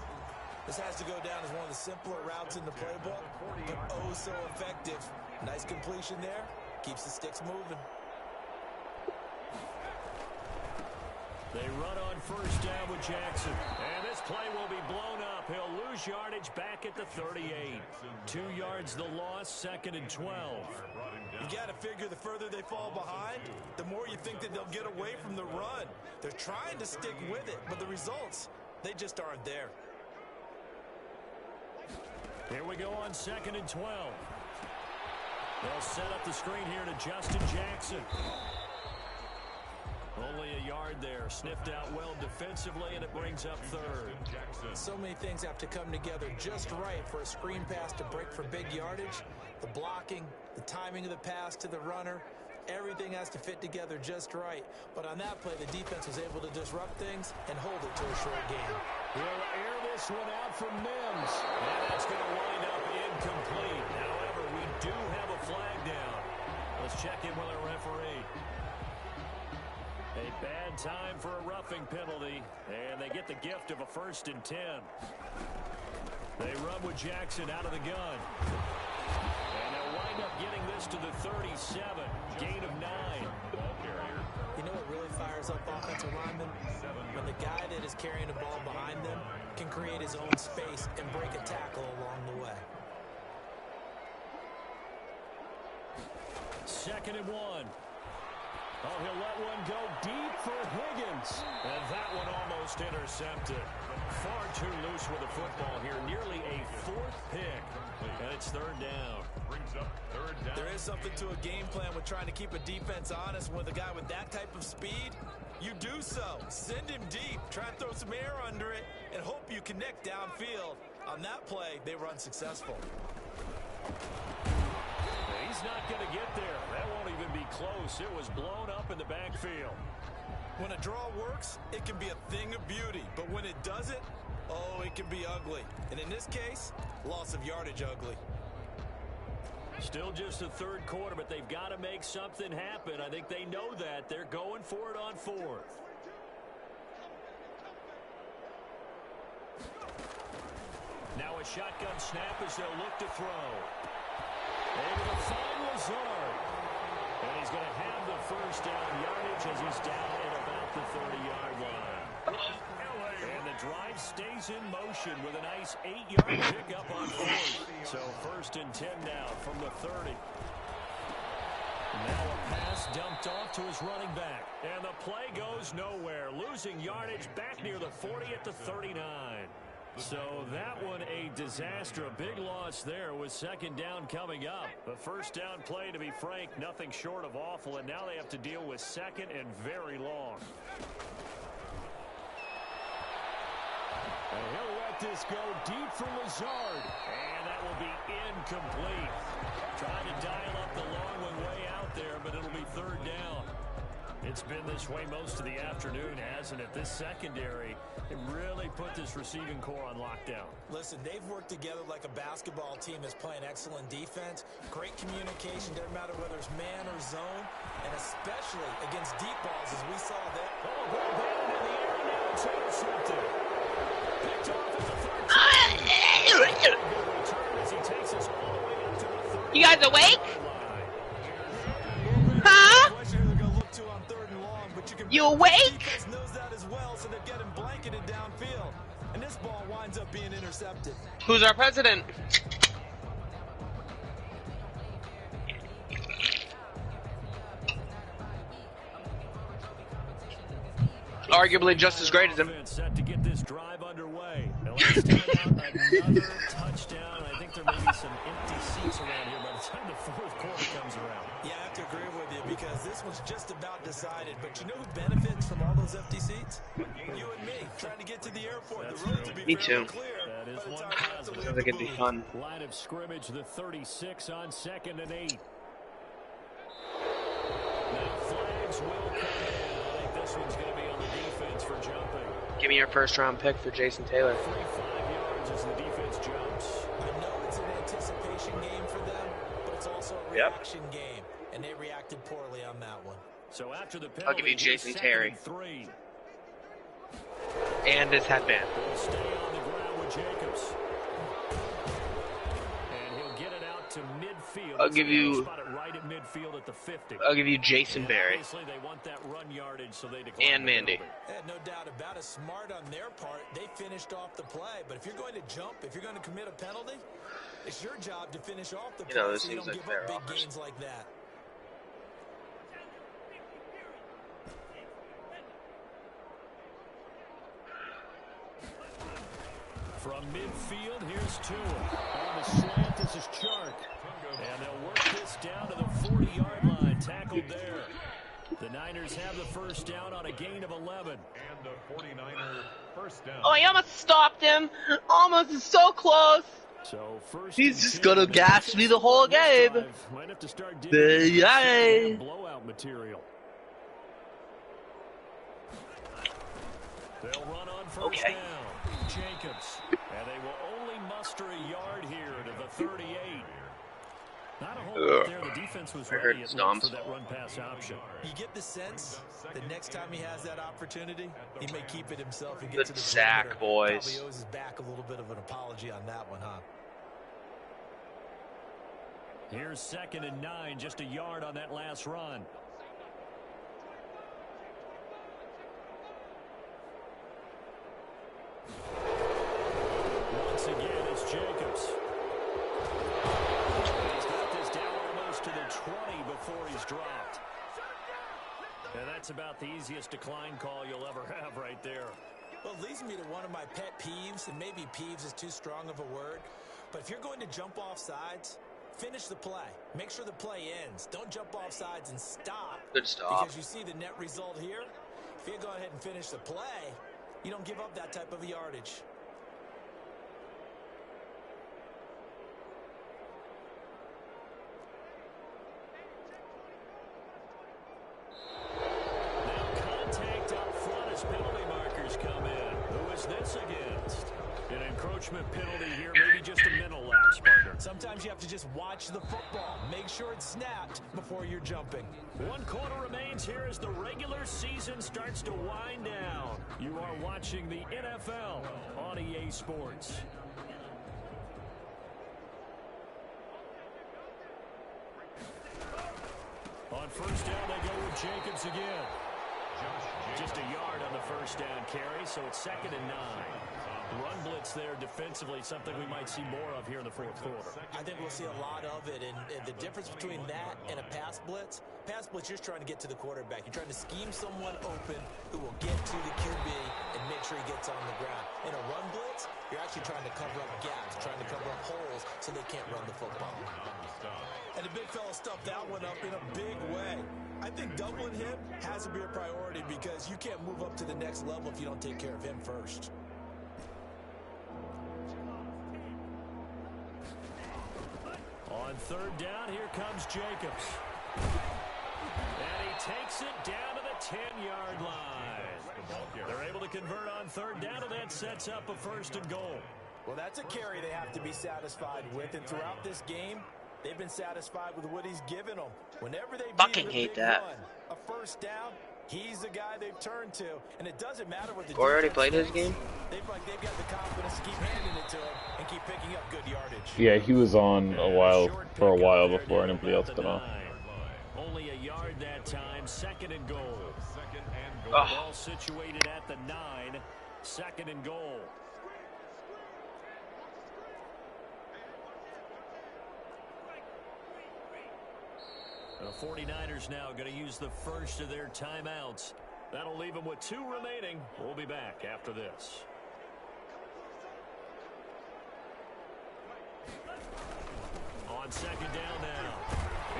This has to go down as one of the simpler routes in the playbook, but oh so effective. Nice completion there. Keeps the sticks moving. They run on first down with Jackson. And this play will be blown up. He'll lose yardage back at the 38. 2 yards the loss, 2nd and 12. You got to figure the further they fall behind, the more you think that they'll get away from the run. They're trying to stick with it, but the results, they just aren't there. Here we go on 2nd and 12. They'll set up the screen here to Justin Jackson. Only a yard there. Sniffed out well defensively, and it brings up 3rd. So many things have to come together just right for a screen pass to break for big yardage. The blocking, the timing of the pass to the runner, everything has to fit together just right. But on that play, the defense was able to disrupt things and hold it to a short game. We'll air this one out from Mims. And that's going to wind up incomplete. However, we do have a flag down. Let's check in with our referee. A bad time for a roughing penalty, and they get the gift of a 1st and 10. They run with Jackson out of the gun. And they'll wind up getting this to the 37. Gain of 9. You know what really fires up offensive linemen? When the guy that is carrying the ball behind them can create his own space and break a tackle along the way. 2nd and 1. Oh, he'll let one go deep for Higgins. And that one almost intercepted. Far too loose with the football here. Nearly a 4th pick. And it's 3rd down. Brings up 3rd down. There is something to a game plan with trying to keep a defense honest. With a guy with that type of speed, you do so. Send him deep. Try and throw some air under it and hope you connect downfield. On that play, they were unsuccessful. He's not going to get there. That won't even be close. It was blown up in the backfield. When a draw works, it can be a thing of beauty. But when it doesn't, oh, it can be ugly. And in this case, loss of yardage ugly. Still just the 3rd quarter, but they've got to make something happen. I think they know that. They're going for it on 4th. Now a shotgun snap as they'll look to throw. Able to find Lazard. And he's going to have the 1st down yardage as he's down at about the 30-yard line. And the drive stays in motion with a nice 8-yard pickup on 4th. So 1st and 10 now from the 30. Now a pass dumped off to his running back. And the play goes nowhere. Losing yardage back near the 40 at the 39. So that one a disaster. A big loss there with 2nd down coming up. The 1st down play, to be frank, nothing short of awful. And now they have to deal with 2nd and very long. And he'll let this go deep for Lazard. And that will be incomplete. Trying to dial up the long one way out there, but it'll be 3rd down. It's been this way most of the afternoon, hasn't it? This secondary, it really put this receiving core on lockdown. Listen, they've worked together like a basketball team that's playing excellent defense. Great communication, doesn't matter whether it's man or zone, and especially against deep balls, as we saw that. Oh, ball batted in the air, now it's intercepted. Picked off at the 13. Return as he takes us all the way up to the 30. You guys awake? Huh? You awake? Knows that as well, so they're getting blanketed downfield. And this ball winds up being intercepted. Who's our president? Arguably just as great as him. Set to get this drive underway. And last time out, another touchdown. I think there may be some empty seats around here by the time the 4th quarter comes around. Yeah, I have to agree with you because this one's just about decided. But you know who benefits from all those empty seats? You and me, trying to get to the airport. That's the road true. to be Me too. clear. That is one Sounds like it'd be fun. line of scrimmage, the 36 on 2nd and 8. Now flags will come in. I think this one's going to be on the defense for jumping. Give me your 1st round pick for Jason Taylor. 3-5 yards as the defense jumps. I know it's an anticipation game for them, but it's also a reaction game, and they reacted poorly on that one. So after the penalty, I'll give you Jason Terry. 3. And his headband. He'll stay on the ground with Jacobs. And he'll get it out to midfield. I'll give you. Spot it right at midfield at the 50. I'll give you Jason Berry. Obviously, they want that run yardage, so they decline And Mandy. No doubt about it. Smart on their part. They finished off the play. But if you're going to jump, if you're going to commit a penalty, it's your job to finish off the play this so you seems don't like give fair up big offers. gains like that. From midfield, here's Tua. On the slant, this is Chark. And they'll work this down to the 40-yard line. Tackled there. The Niners have the 1st down on a gain of 11. And the 49er 1st down. Oh, he almost stopped him. Almost so close. So first He's just gonna gas me the whole game. Might have to start digging Yay. blowout material. They'll run on 1st down. Jacobs. And they will only muster a yard here to the 38. Not a whole lot there. The defense was ready at least for that run pass option. You get the sense that next time he has that opportunity, he may keep it himself and get Good to the sack, perimeter. boys. Probably owes his back a little bit of an apology on that one, huh? Here's 2nd and 9, just a yard on that last run. That's about the easiest decline call you'll ever have right there. Well, it leads me to one of my pet peeves, and maybe peeves is too strong of a word, but if you're going to jump off sides, finish the play. Make sure the play ends. Don't jump off sides and stop. Good stop. Because you see the net result here. If you go ahead and finish the play, you don't give up that type of yardage. Penalty here, maybe just a mental lapse, partner. Sometimes you have to just watch the football. Make sure it's snapped before you're jumping. 1 quarter remains here as the regular season starts to wind down. You are watching the NFL on EA Sports. On first down, they go with Jacobs again. Just a yard on the first down carry, so it's 2nd and 9. Run blitz there defensively, something we might see more of here in the fourth quarter. I think we'll see a lot of it, and the difference between that and a pass blitz, you're trying to get to the quarterback. You're trying to scheme someone open who will get to the QB and make sure he gets on the ground. In a run blitz, you're actually trying to cover up gaps, trying to cover up holes so they can't run the football. And the big fella stuffed that one up in a big way. I think doubling him has to be a priority because you can't move up to the next level if you don't take care of him first. On third down, here comes Jacobs. And he takes it down to the 10-yard line. They're able to convert on third down, and that sets up a 1st and goal. Well, that's a carry they have to be satisfied with, and throughout this game, they've been satisfied with what he's given them. Whenever they fucking hate that. Run, a 1st down, he's the guy they've turned to, and it doesn't matter what the Corey already played his game? They've got the confidence to keep handing it to him and keep picking up good yardage. Yeah, he was on for a while before anybody else got on. Only a yard that time, 2nd and goal. Oh. Ball situated at the 9, 2nd and goal. The 49ers now going to use the first of their timeouts. That'll leave them with 2 remaining. We'll be back after this. On 2nd down now,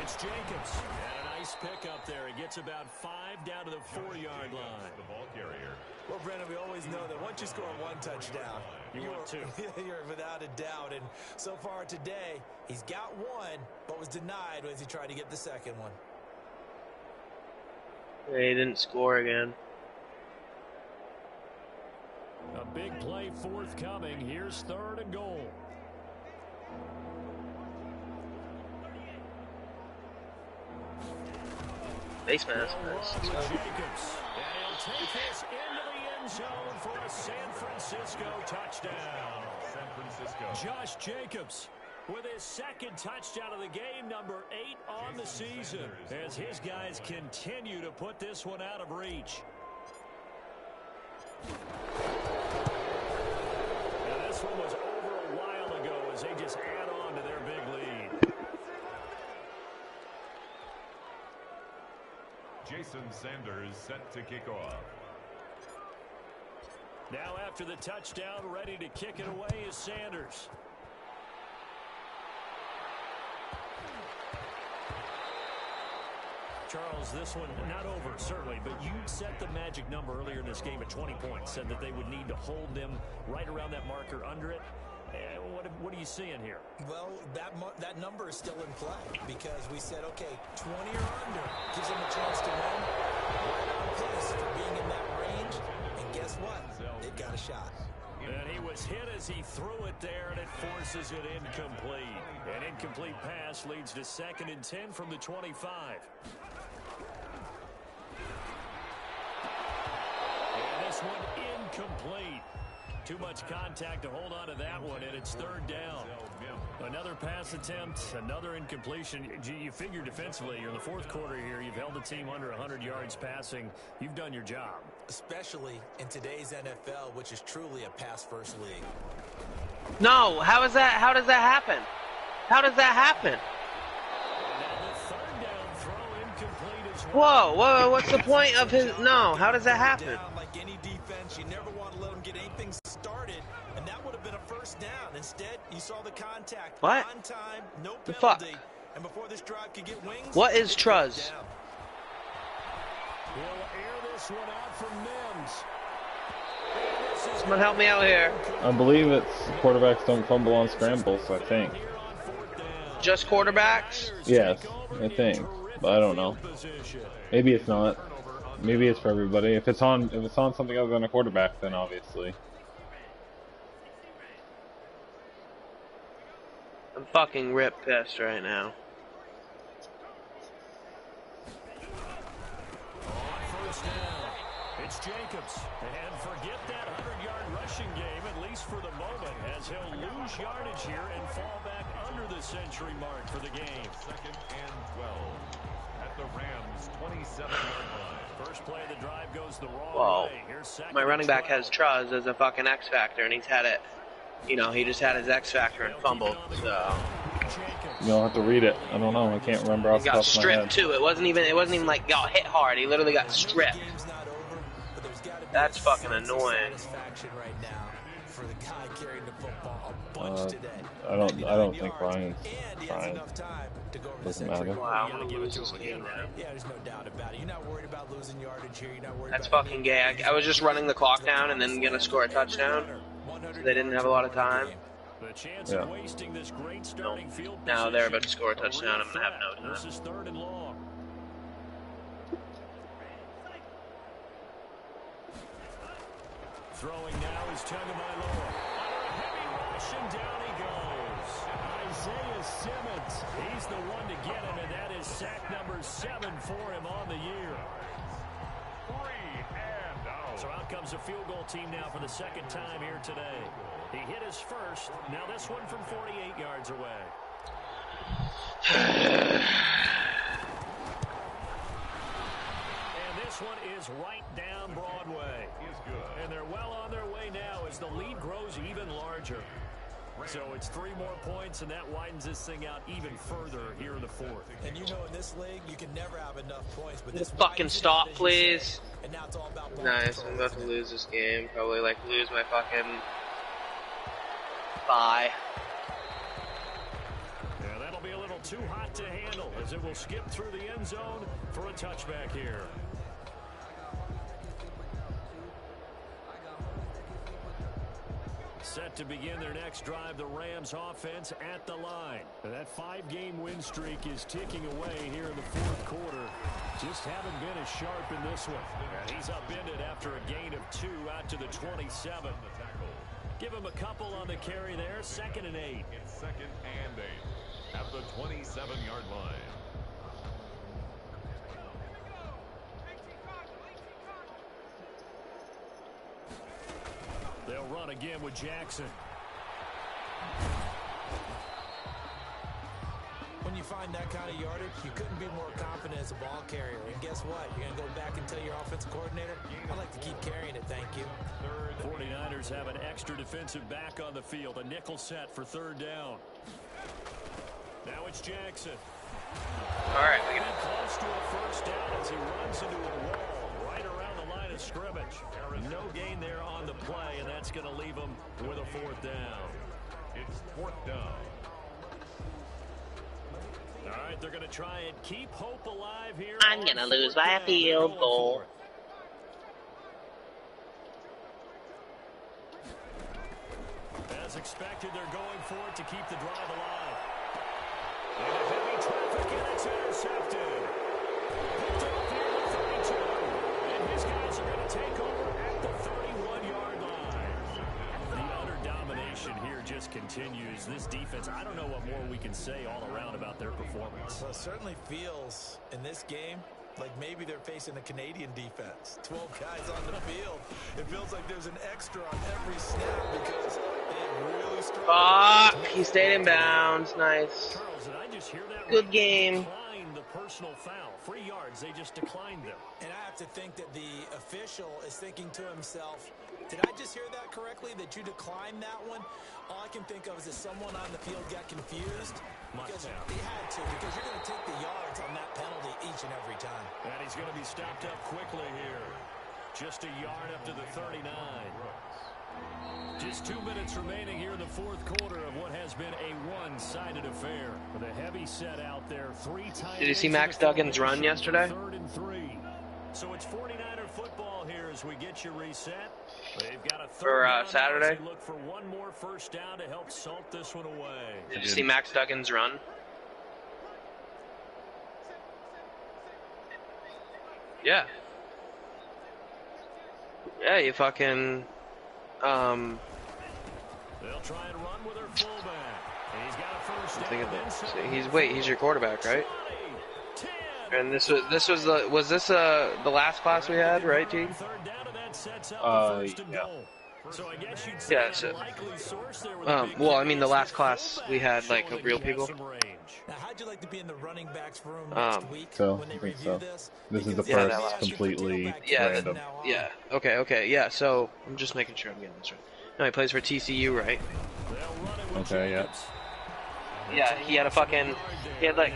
it's Jacobs. And a nice pick up there. He gets about 5 down to the 4-yard line. The ball carrier. Well, Brendan, we always know that once you score 1 touchdown, you want 2. You're without a doubt. And so far today, he's got 1, but was denied as he tried to get the 2nd one. He didn't score again. A big play forthcoming. Here's 3rd and goal. Face mask. Jacobs. And he'll take this into the end zone for a San Francisco touchdown. San Francisco. Josh Jacobs with his 2nd touchdown of the game, number 8 on the season, as his guys continue to put this one out of reach. Now this one was over a while ago as they just add on to their big lead. Jason Sanders set to kick off. Now after the touchdown, ready to kick it away is Sanders. Charles, this one not over, certainly, but you set the magic number earlier in this game at 20 points, said that they would need to hold them right around that marker under it. What are you seeing here? Well, that number is still in play because we said, okay, 20 or under gives them a chance to win. Right on place for being in that range, and guess what? They've got a shot. And he was hit as he threw it there, and it forces it incomplete. An incomplete pass leads to 2nd and 10 from the 25. And this one incomplete. Too much contact to hold on to that one, and it's 3rd down. Another pass attempt, another incompletion. You figure defensively, you're in the 4th quarter here. You've held the team under 100 yards passing. You've done your job. Especially in today's NFL, which is truly a pass-first league. No, how is that? How does that happen? How does that happen? And now the 3rd down throw incomplete as Whoa, whoa, what's the point of his... No, how does that happen? Like any defense, you never want to let them get anything started, and that would have been a first down. Instead, you saw the contact. What? On time, no The penalty. fuck? And before this drive could get wings, What is Truz? He'll air this one out from Mims. Someone help me out here. I believe it's quarterbacks don't fumble on scrambles, I think. Just quarterbacks? Yes, I think. But I don't know. Maybe it's not. Maybe it's for everybody. If it's on something other than a quarterback, then obviously. I'm fucking rip pissed right now. First down. It's Jacobs. And forget that 100-yard rushing game, at least for the moment, as he'll lose yardage here and fall back under the century mark for the game. 2nd and 12 at the Rams' 27-yard line. First play of the drive goes the wrong way. Here's second. My running back has Truz as a fucking X factor, and he's had it. You know, he just had his X factor and fumbled. So You'll have to read it. I don't know. I can't remember off he the got top of my head. stripped too. It wasn't even like got hit hard. He literally got stripped. That's fucking annoying. I don't think Ryan's trying. Doesn't matter. Wow, I'm gonna lose this game now. Yeah, there's no doubt about it. You're not worried about losing yardage here. You're not worried That's about fucking gay. I was just running the clock down and then gonna score a touchdown. So they didn't have a lot of time. The chance Yeah. of wasting this great starting field Now they're about to position. score a touchdown. I'm gonna have no time. This is 3rd and long. Throwing now is Tagovailoa. Heavy rush and down he goes. Isaiah Simmons. He's the one to get him, and that is sack number 7 for him on the year. 3 and out. So out comes a field goal team now for the second time here today. He hit his first. Now this one from 48 yards away. And this one is right down Broadway. And they're well on their way now as the lead grows even larger. So it's 3 more points, and that widens this thing out even further here in the 4th. And you know, in this league, you can never have enough points. But Just fucking stop, please. And now it's all about ball Nice. control, I'm about to isn't it? lose this game. Probably like lose my fucking bye. Yeah, that'll be a little too hot to handle as it will skip through the end zone for a touchback here. Set to begin their next drive, the Rams offense at the line. And that 5-game win streak is ticking away here in the 4th quarter. Just haven't been as sharp in this one. And he's upended after a gain of 2 out to the 27. Give him a couple on the carry there. 2nd and 8. It's 2nd and 8 at the 27-yard line. They'll run again with Jackson. When you find that kind of yardage, you couldn't be more confident as a ball carrier. And guess what? You're going to go back and tell your offensive coordinator, I'd like to keep carrying it, thank you. 49ers have an extra defensive back on the field. A nickel set for 3rd down. Now it's Jackson. All right, we Getting close to a first down as he runs into a wall right around the line of scrimmage. No gain there on the play, and that's going to leave him with a 4th down. It's 4th down. All right, they're going to try and keep hope alive here. I'm going to lose by a field goal. As expected, they're going for it to keep the drive alive. And a heavy traffic, and it's intercepted. Picked off here at the 32. And his guys are going to take over at the 31-yard line. The utter domination here just continues. This defense, I don't know what more we can say all around about their performance. Well, it certainly feels in this game like maybe they're facing a Canadian defense. 12 guys on the field. It feels like there's an extra on every snap because they really struggle. Fuck, he stayed in bounds. Nice. Charles, did I just hear that? Good right? game. Declined the personal foul. 3 yards, they just declined them. And I have to think that the official is thinking to himself, did I just hear that correctly, that you declined that one? All I can think of is that someone on the field got confused. Because he had to, because you're going to take the yards on that penalty each and every time. And he's he's going to be stopped up quickly here. Just a yard up to the 39. Just 2 minutes remaining here in the fourth quarter of what has been a one-sided affair. With a heavy set out there, 3 tight. Did you see Max Duggan's run yesterday? 3rd and 3. So it's 49er football here as we get you reset. They've got a For Saturday. Look for one more first down to help salt this one away. Did you see Max Duggan's run? Yeah. Yeah, you fucking They'll try and run with their fullback. And he's got a first down. He's your quarterback, right? And this was the last class we had, right, Teague? Yeah. So I guess you'd say likely source there with well, I mean the last class we had like real people. Now, how'd you like to be in the running backs room next week so when they I think review so. this? This is the Because- first completely random. Yeah. Okay. Yeah. So I'm just making sure I'm getting this right. No, he plays for TCU, right? Okay, yeah. Yeah, he had a fucking. He had like.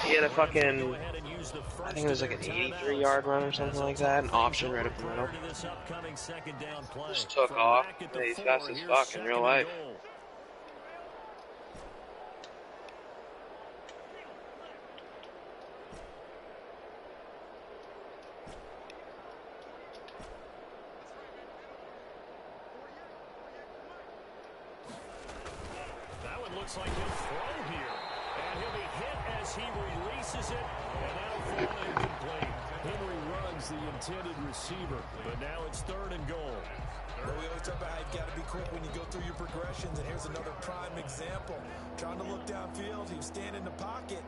He had a fucking. I think it was like an 83-yard run or something like that. An option right up the middle. Just took off. Yeah, he's fast as fuck in real life. That one looks like he'll throw here. And he'll be hit as he releases it. And that'll fall incomplete. Henry runs the intended receiver. But now it's 3rd and goal. Well, we always talk about how you've got to be quick when you go through your progressions, and here's another prime example. Trying to look downfield, he was standing in the pocket,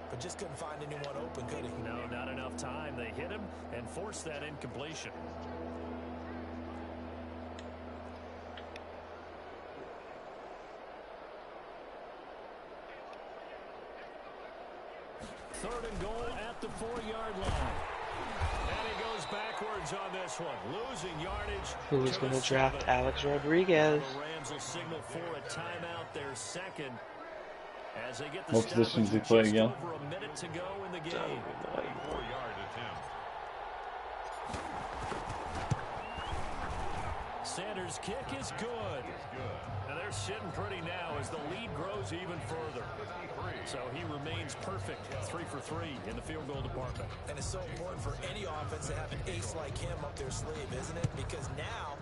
but just couldn't find anyone open, could he? No, not enough time. They hit him and forced that incompletion. Third and goal at the 4-yard line. And he goes backwards on this one, losing yardage. Who's going to draft Alex Rodriguez? The Rams will signal for a timeout, their second. As they get the What position does he play again? over a minute to go in the game. 4-yard attempt. Sanders' kick is good. And they're sitting pretty now as the lead grows even further. So he remains perfect, 3 for 3 in the field goal department. And it's so important for any offense to have an ace like him up their sleeve, isn't it? Because now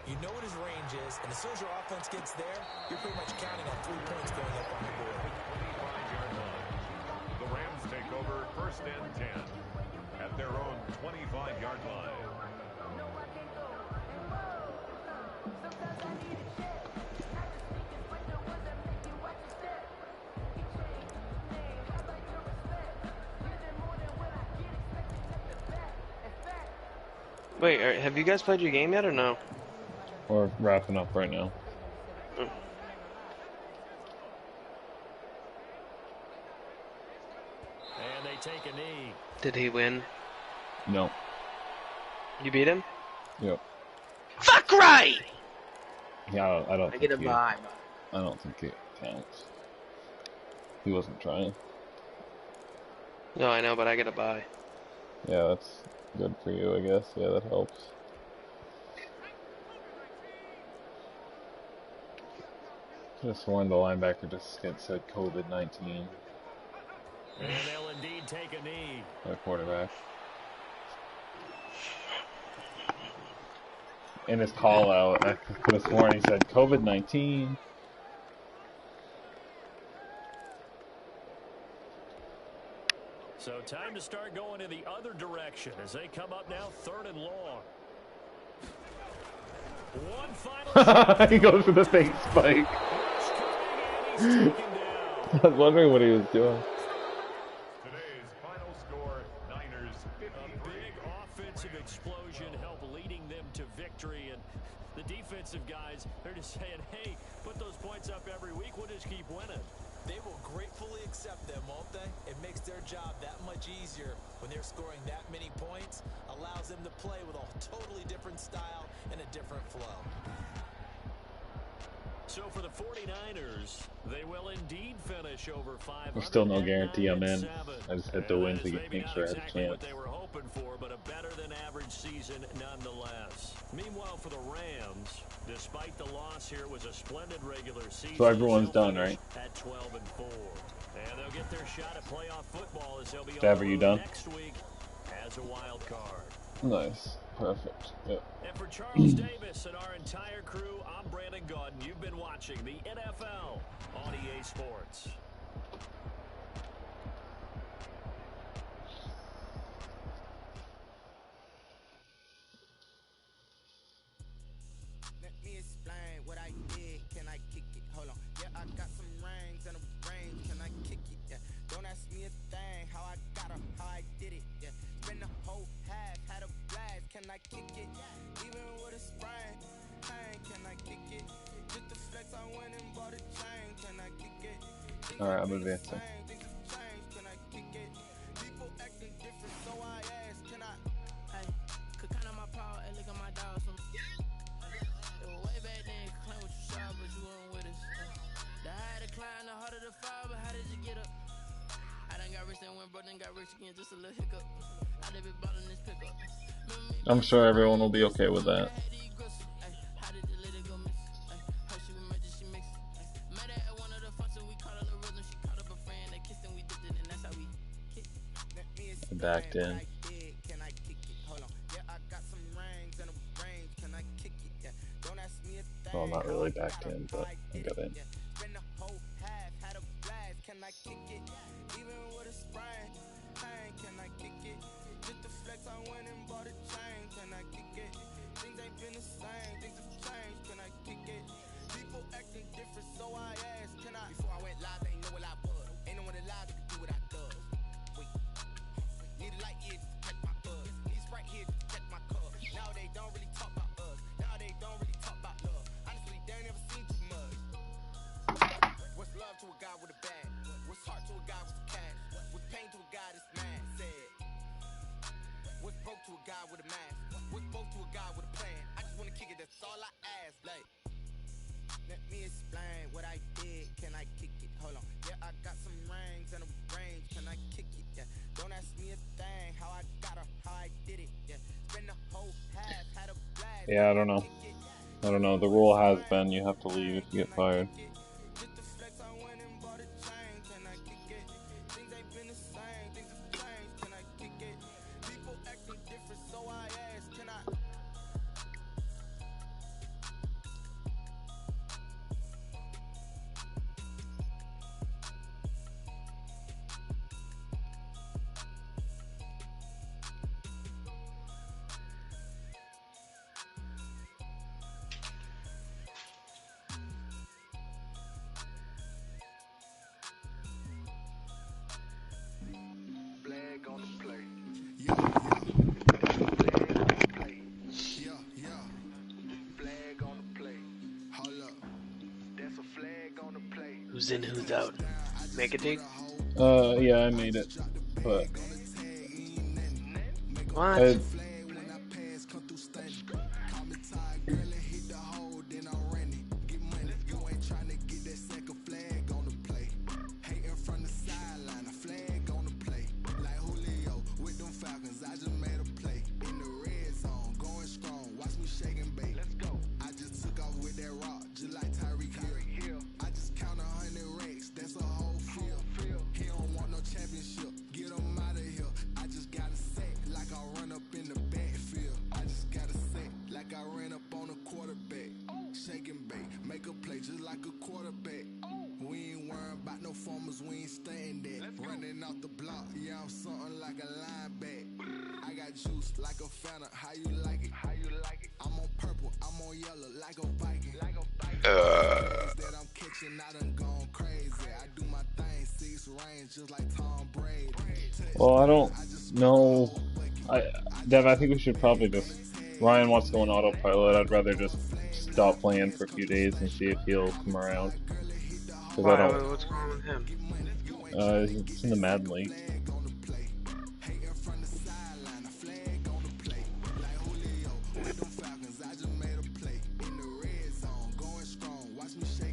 you know what his range is, and as soon as your offense gets there, you're pretty much counting on 3 points going up on the board. 25-yard line. The Rams take over 1st and 10 at their own 25-yard line. Wait, have you guys played your game yet or no? We're wrapping up right now. And they take a knee. Did he win? No. You beat him? Yep. Fuck right! Yeah, I don't I get a think bye. I don't think it counts. He wasn't trying. No, I know, but I get a bye. Yeah, that's good for you, I guess. Yeah, that helps. Could have sworn the linebacker just said COVID-19. And they'll indeed take a knee. The quarterback. In his call out, I could have sworn he said COVID-19. So time to start going in the other direction as they come up now 3rd and long. One final He goes for the fake spike. I was wondering what he was doing. Today's final score, Niners 53. A big offensive explosion help leading them to victory. And the defensive guys, they're just saying, hey, put those points up every week. We'll just keep winning. They will gratefully accept them, won't they? It makes their job that much easier when they're scoring that many points. Allows them to play with a totally different style and a different flow. So for the 49ers, they will indeed finish over 500. There's still no guarantee I'm in. I just hit the win to make sure I have a Exactly what chance. they were hoping for, but a better than average season nonetheless. Meanwhile, for the Rams, despite the loss here, it was a splendid regular season. So everyone's done, right? At 12-4, and they'll get their shot at playoff football as they'll be Dab, on are you the road done? next week as a wild card. Nice. Perfect. Yep. And for Charles Davis and our entire crew, I'm Brandon Gaudin. You've been watching the NFL on EA Sports. Let me explain what I did. Can I kick it? Hold on. Yeah, I got some rings and a range. Can I kick it? Yeah. Don't ask me a thing. How I got her, how I did it. Yeah. Spend the whole half, had a blast. Can I kick it? Even with a sprain. Hey, can I kick it? Just the flex, I went and bought a chain. Can I kick it? Alright, I'm advancing. Can I kick it? People acting different, so I ask, can I? Hey, could count on my power and look at my dog. Way back then, you claim what you saw, but you weren't with us. The higher the climb, the harder the fall, but how did you get up? I done got rich and went broke, then got rich again, just a little hiccup. I done been ballin' this pickup. I'm sure everyone will be okay with that. How did the little go miss? How she emergency mix? Met her at one of the functions, we caught her the rhythm. She caught up a friend, they kissed and we dipped it, and that's how we kicked. Backed in. Can I kick it? Hold on. Yeah, I got some rings and a range. Can I kick it? Yeah. Don't ask me a thing. Well, not really backed in, but I got in. Spend the whole half, had a blast. Can I kick it? Even with a sprain. Hey, can I kick it? Just the flex, I went and bought a chain. Can I kick it? Things ain't been the same. Things have changed. Can I kick it? People acting different, so I asked, can I? Before I went live, they ain't know what I was. Ain't no one alive that could do what I does. Wait. Need a light here just to catch my buzz. Need Sprite here just to catch my cuz. Now they don't really talk about us. Now they don't really talk about love. Honestly, they ain't never seen too much. What's love to a guy with a bag? What's heart to a guy with a cash? What's pain to a guy that's mad? Said. What's broke to a guy with a mask? What's broke to a guy with a plan? I just wanna kick it, that's all I ask. Like, let me explain what I did. Can I kick it? Hold on. Yeah, I got some rings and a range. Can I kick it? Yeah. Don't ask me a thing. How I got her, how I did it. Yeah. Spend the whole half, had a blast. Yeah, I don't know. I don't know. The rule has been you have to leave if you get fired. Just the flex, I went and bought a chain. Can I kick it? Things ain't been the same. Things have changed. Can I kick it? People acting different, so I ask, can I? Flag on the play. Flag on the play. Hold up. That's a flag on the play. Who's in, who's out? Make it, Teague? Yeah, I made it. But What? Well, I don't know. Dev, I think we should probably just. Ryan wants to go on autopilot. I'd rather just stop playing for a few days and see if he'll come around. Why? What's going on with him? He's in the Madden League. Watch me shake.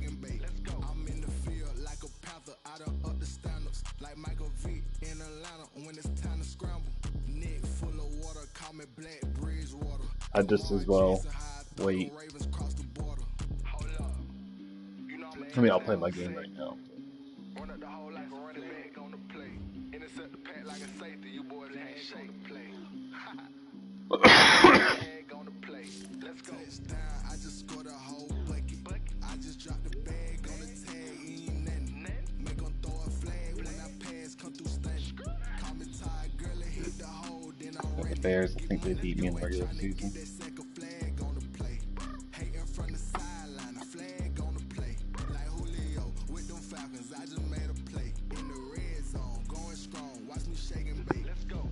Michael Vick in Atlanta when it's time to scramble. Neck full of water, call me Black Bridgewater. I just as well wait. I mean, I'll play my game right now. Run up the hole like a running back on the play. Intercept the pack like a safety. You boys ain't shake the play. Bag on the play. Let's go. Touchdown. I just scored a whole bucket. I just dropped the bag on the tag. Ain't nothing. Make them throw a flag when I pass. Come through stunning. Call me Teague, girl, it hit the hole. Then I'm The ready. Bears, I think they beat me in the regular season. That second flag on the play. Hating from the sideline. A flag on the play. Like Julio with them Falcons. I just made a play. In the red zone. Going strong. Watch me shake and bake. Let's go.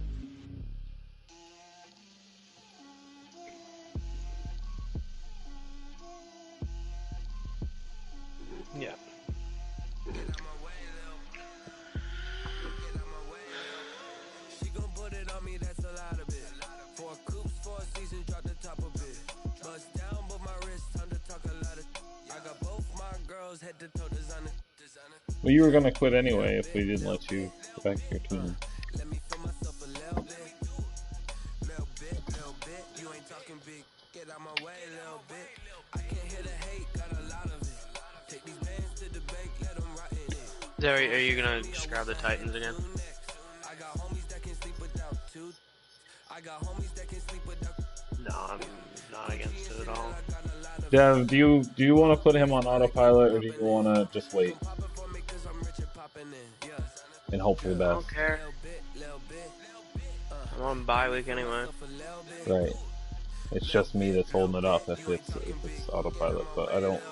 Yeah. She gon' put it on me, that's a lot of it. 4 coops, 4 seasons, drop the top of it. Bust down, but my wrist, time to talk a lot of. I got both my girls head to toe designer. Well, you were gonna quit anyway if we didn't let you go back to your team. Let me feel myself a little bit. Little bit. You ain't talking big. Get out my way, little bit. I can't hear the hate, got a lot of it. Take these bands to the bank, let them rot in it. Zoe, are you gonna just grab the Titans again? I got homies that can sleep without two. I got homies that can sleep without. No, I'm not against it at all. Dev, do you want to put him on autopilot, or do you want to just wait and hope for the I best? don't care. I'm on bye week anyway. Right. It's just me that's holding it up if it's autopilot, but I don't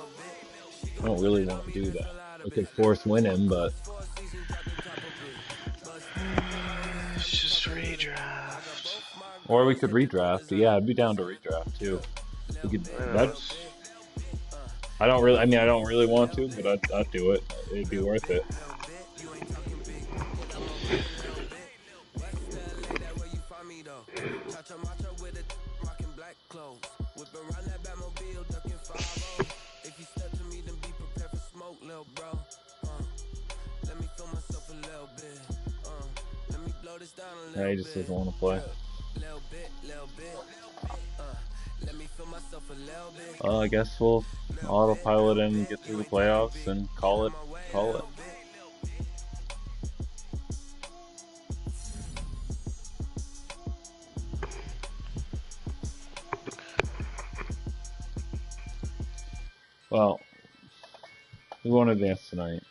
really want to do that. I could force win him, but It's just redraft. or we could redraft. Yeah, I'd be down to redraft too. We could. I don't really want to, but I'd do it. It'd be worth it. Yeah, he just doesn't want to play. I guess we'll autopilot him, get through the playoffs, and call it. Well, we won't advance tonight.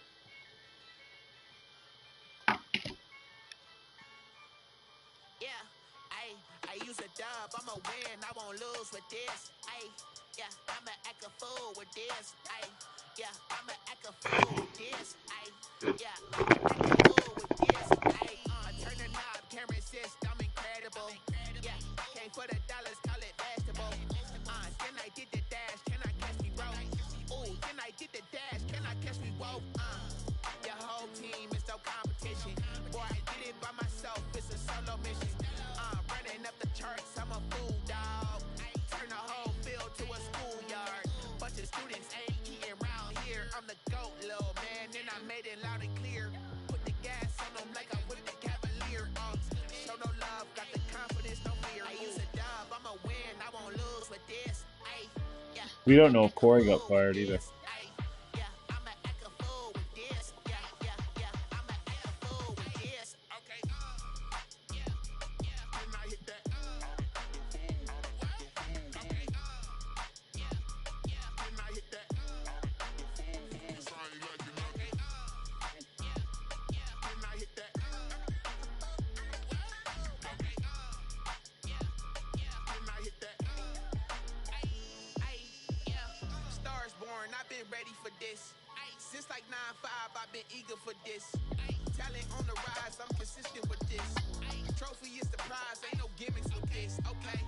I use a dub, I'ma win, I won't lose with this. Yeah, I'ma act a fool with this. Yeah, I'ma act a fool with this. Yeah, I'ma act a fool with this. I turn the knob, can't resist, I'm incredible. Yeah, came for the dollars, call it basketball. Then I did the dash, can I catch me roll? Ooh, then I did the dash, can I catch me roll? Your whole team is no competition. Boy, I did it by myself, it's a solo mission. Running up the charts, I'm a fool, dog. Turn the whole field to a schoolyard. Bunch of students ain't eating round here. I'm the GOAT, little man, and I made it loud and clear. Put the gas on them like I'm with the Cavalier. Show no love, got the confidence, no fear. I use a dub, I'ma win, I won't lose with this. We don't know if Corey got fired either. I've been ready for this. Since like 9-5, I've been eager for this. Talent on the rise, I'm consistent with this. Trophy is the prize, ain't no gimmicks with this. Okay,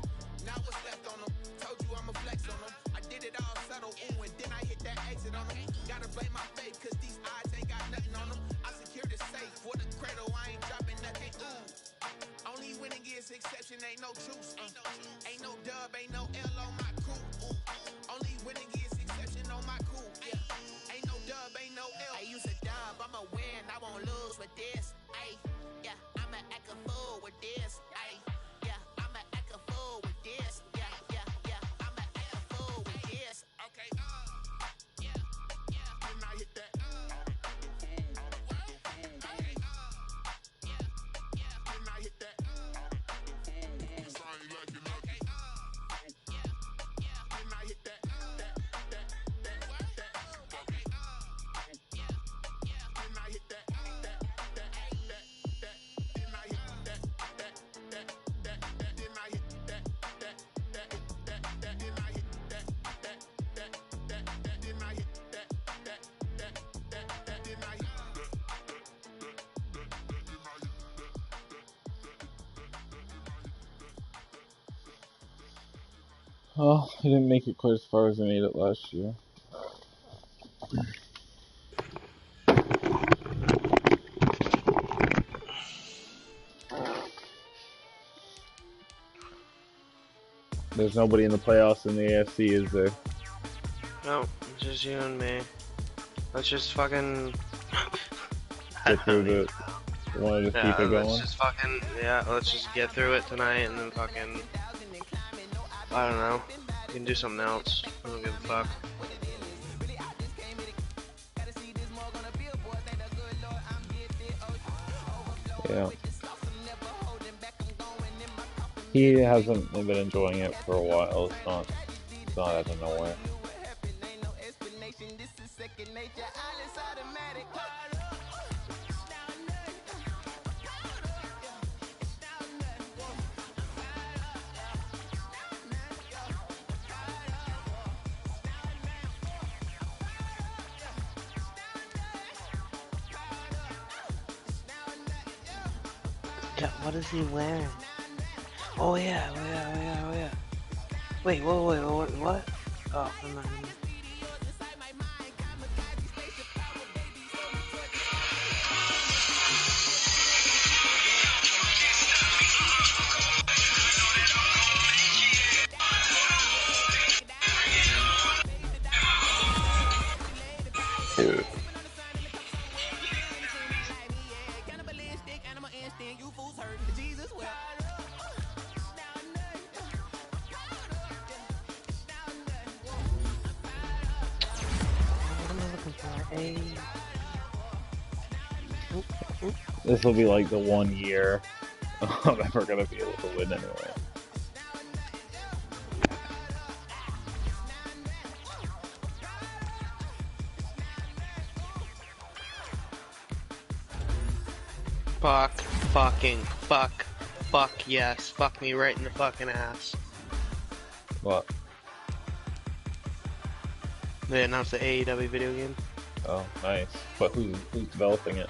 now what's left on them? Told you I'ma flex on them. I did it all subtle, ooh, and then I hit that exit on them. Gotta blame my faith, cause these odds ain't got nothing on them. I secured the safe for the cradle, I ain't dropping nothing, ooh. Only winning is exception, ain't no truce. Ain't no dub, ain't no L on my crew. Only winning is exception on my crew. Ain't no dub, ain't no L. I use a dub, I'ma win, I won't lose with this. Oh, I didn't make it quite as far as I made it last year. There's nobody in the playoffs in the AFC, is there? No, it's just you and me. Let's just fucking Get through the one to keep it let's going. just fucking let's just get through it tonight and then fucking I don't know. We can do something else. I don't give a fuck. Yeah. He hasn't been enjoying it for a while. It's not out of nowhere. Yeah, what is he wearing? Oh yeah, oh yeah, oh yeah, oh yeah. Wait, what? Oh, never mind. This will be like the 1 year I'm ever gonna be able to win anyway. Fuck, yes. Fuck me right in the fucking ass. What? They announced the AEW video game. Oh, nice. But who's developing it?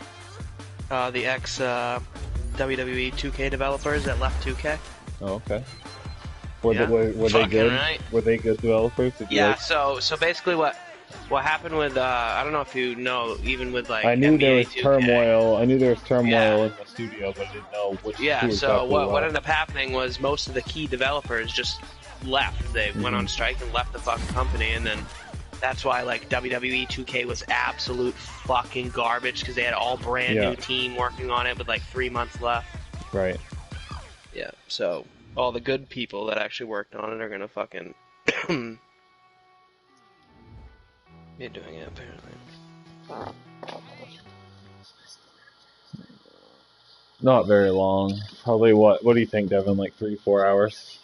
The ex WWE 2K developers that left 2K. Oh, okay. Were Yeah. they good? Right. Were they good developers? Yeah. So basically, what happened with I don't know if you know, even with like I knew NBA there was 2K. turmoil. I knew there was turmoil Yeah. in the studio, but I didn't know which. Yeah. Who So exactly what left. ended up happening was most of the key developers just left. They went on strike and left the fucking company, and then that's why like WWE 2K was absolute fucking garbage because they had all brand new team working on it with like 3 months left. Right. Yeah. So all the good people that actually worked on it are gonna fucking be doing it apparently. Not very long. Probably what do you think, Devin? Like 3-4 hours?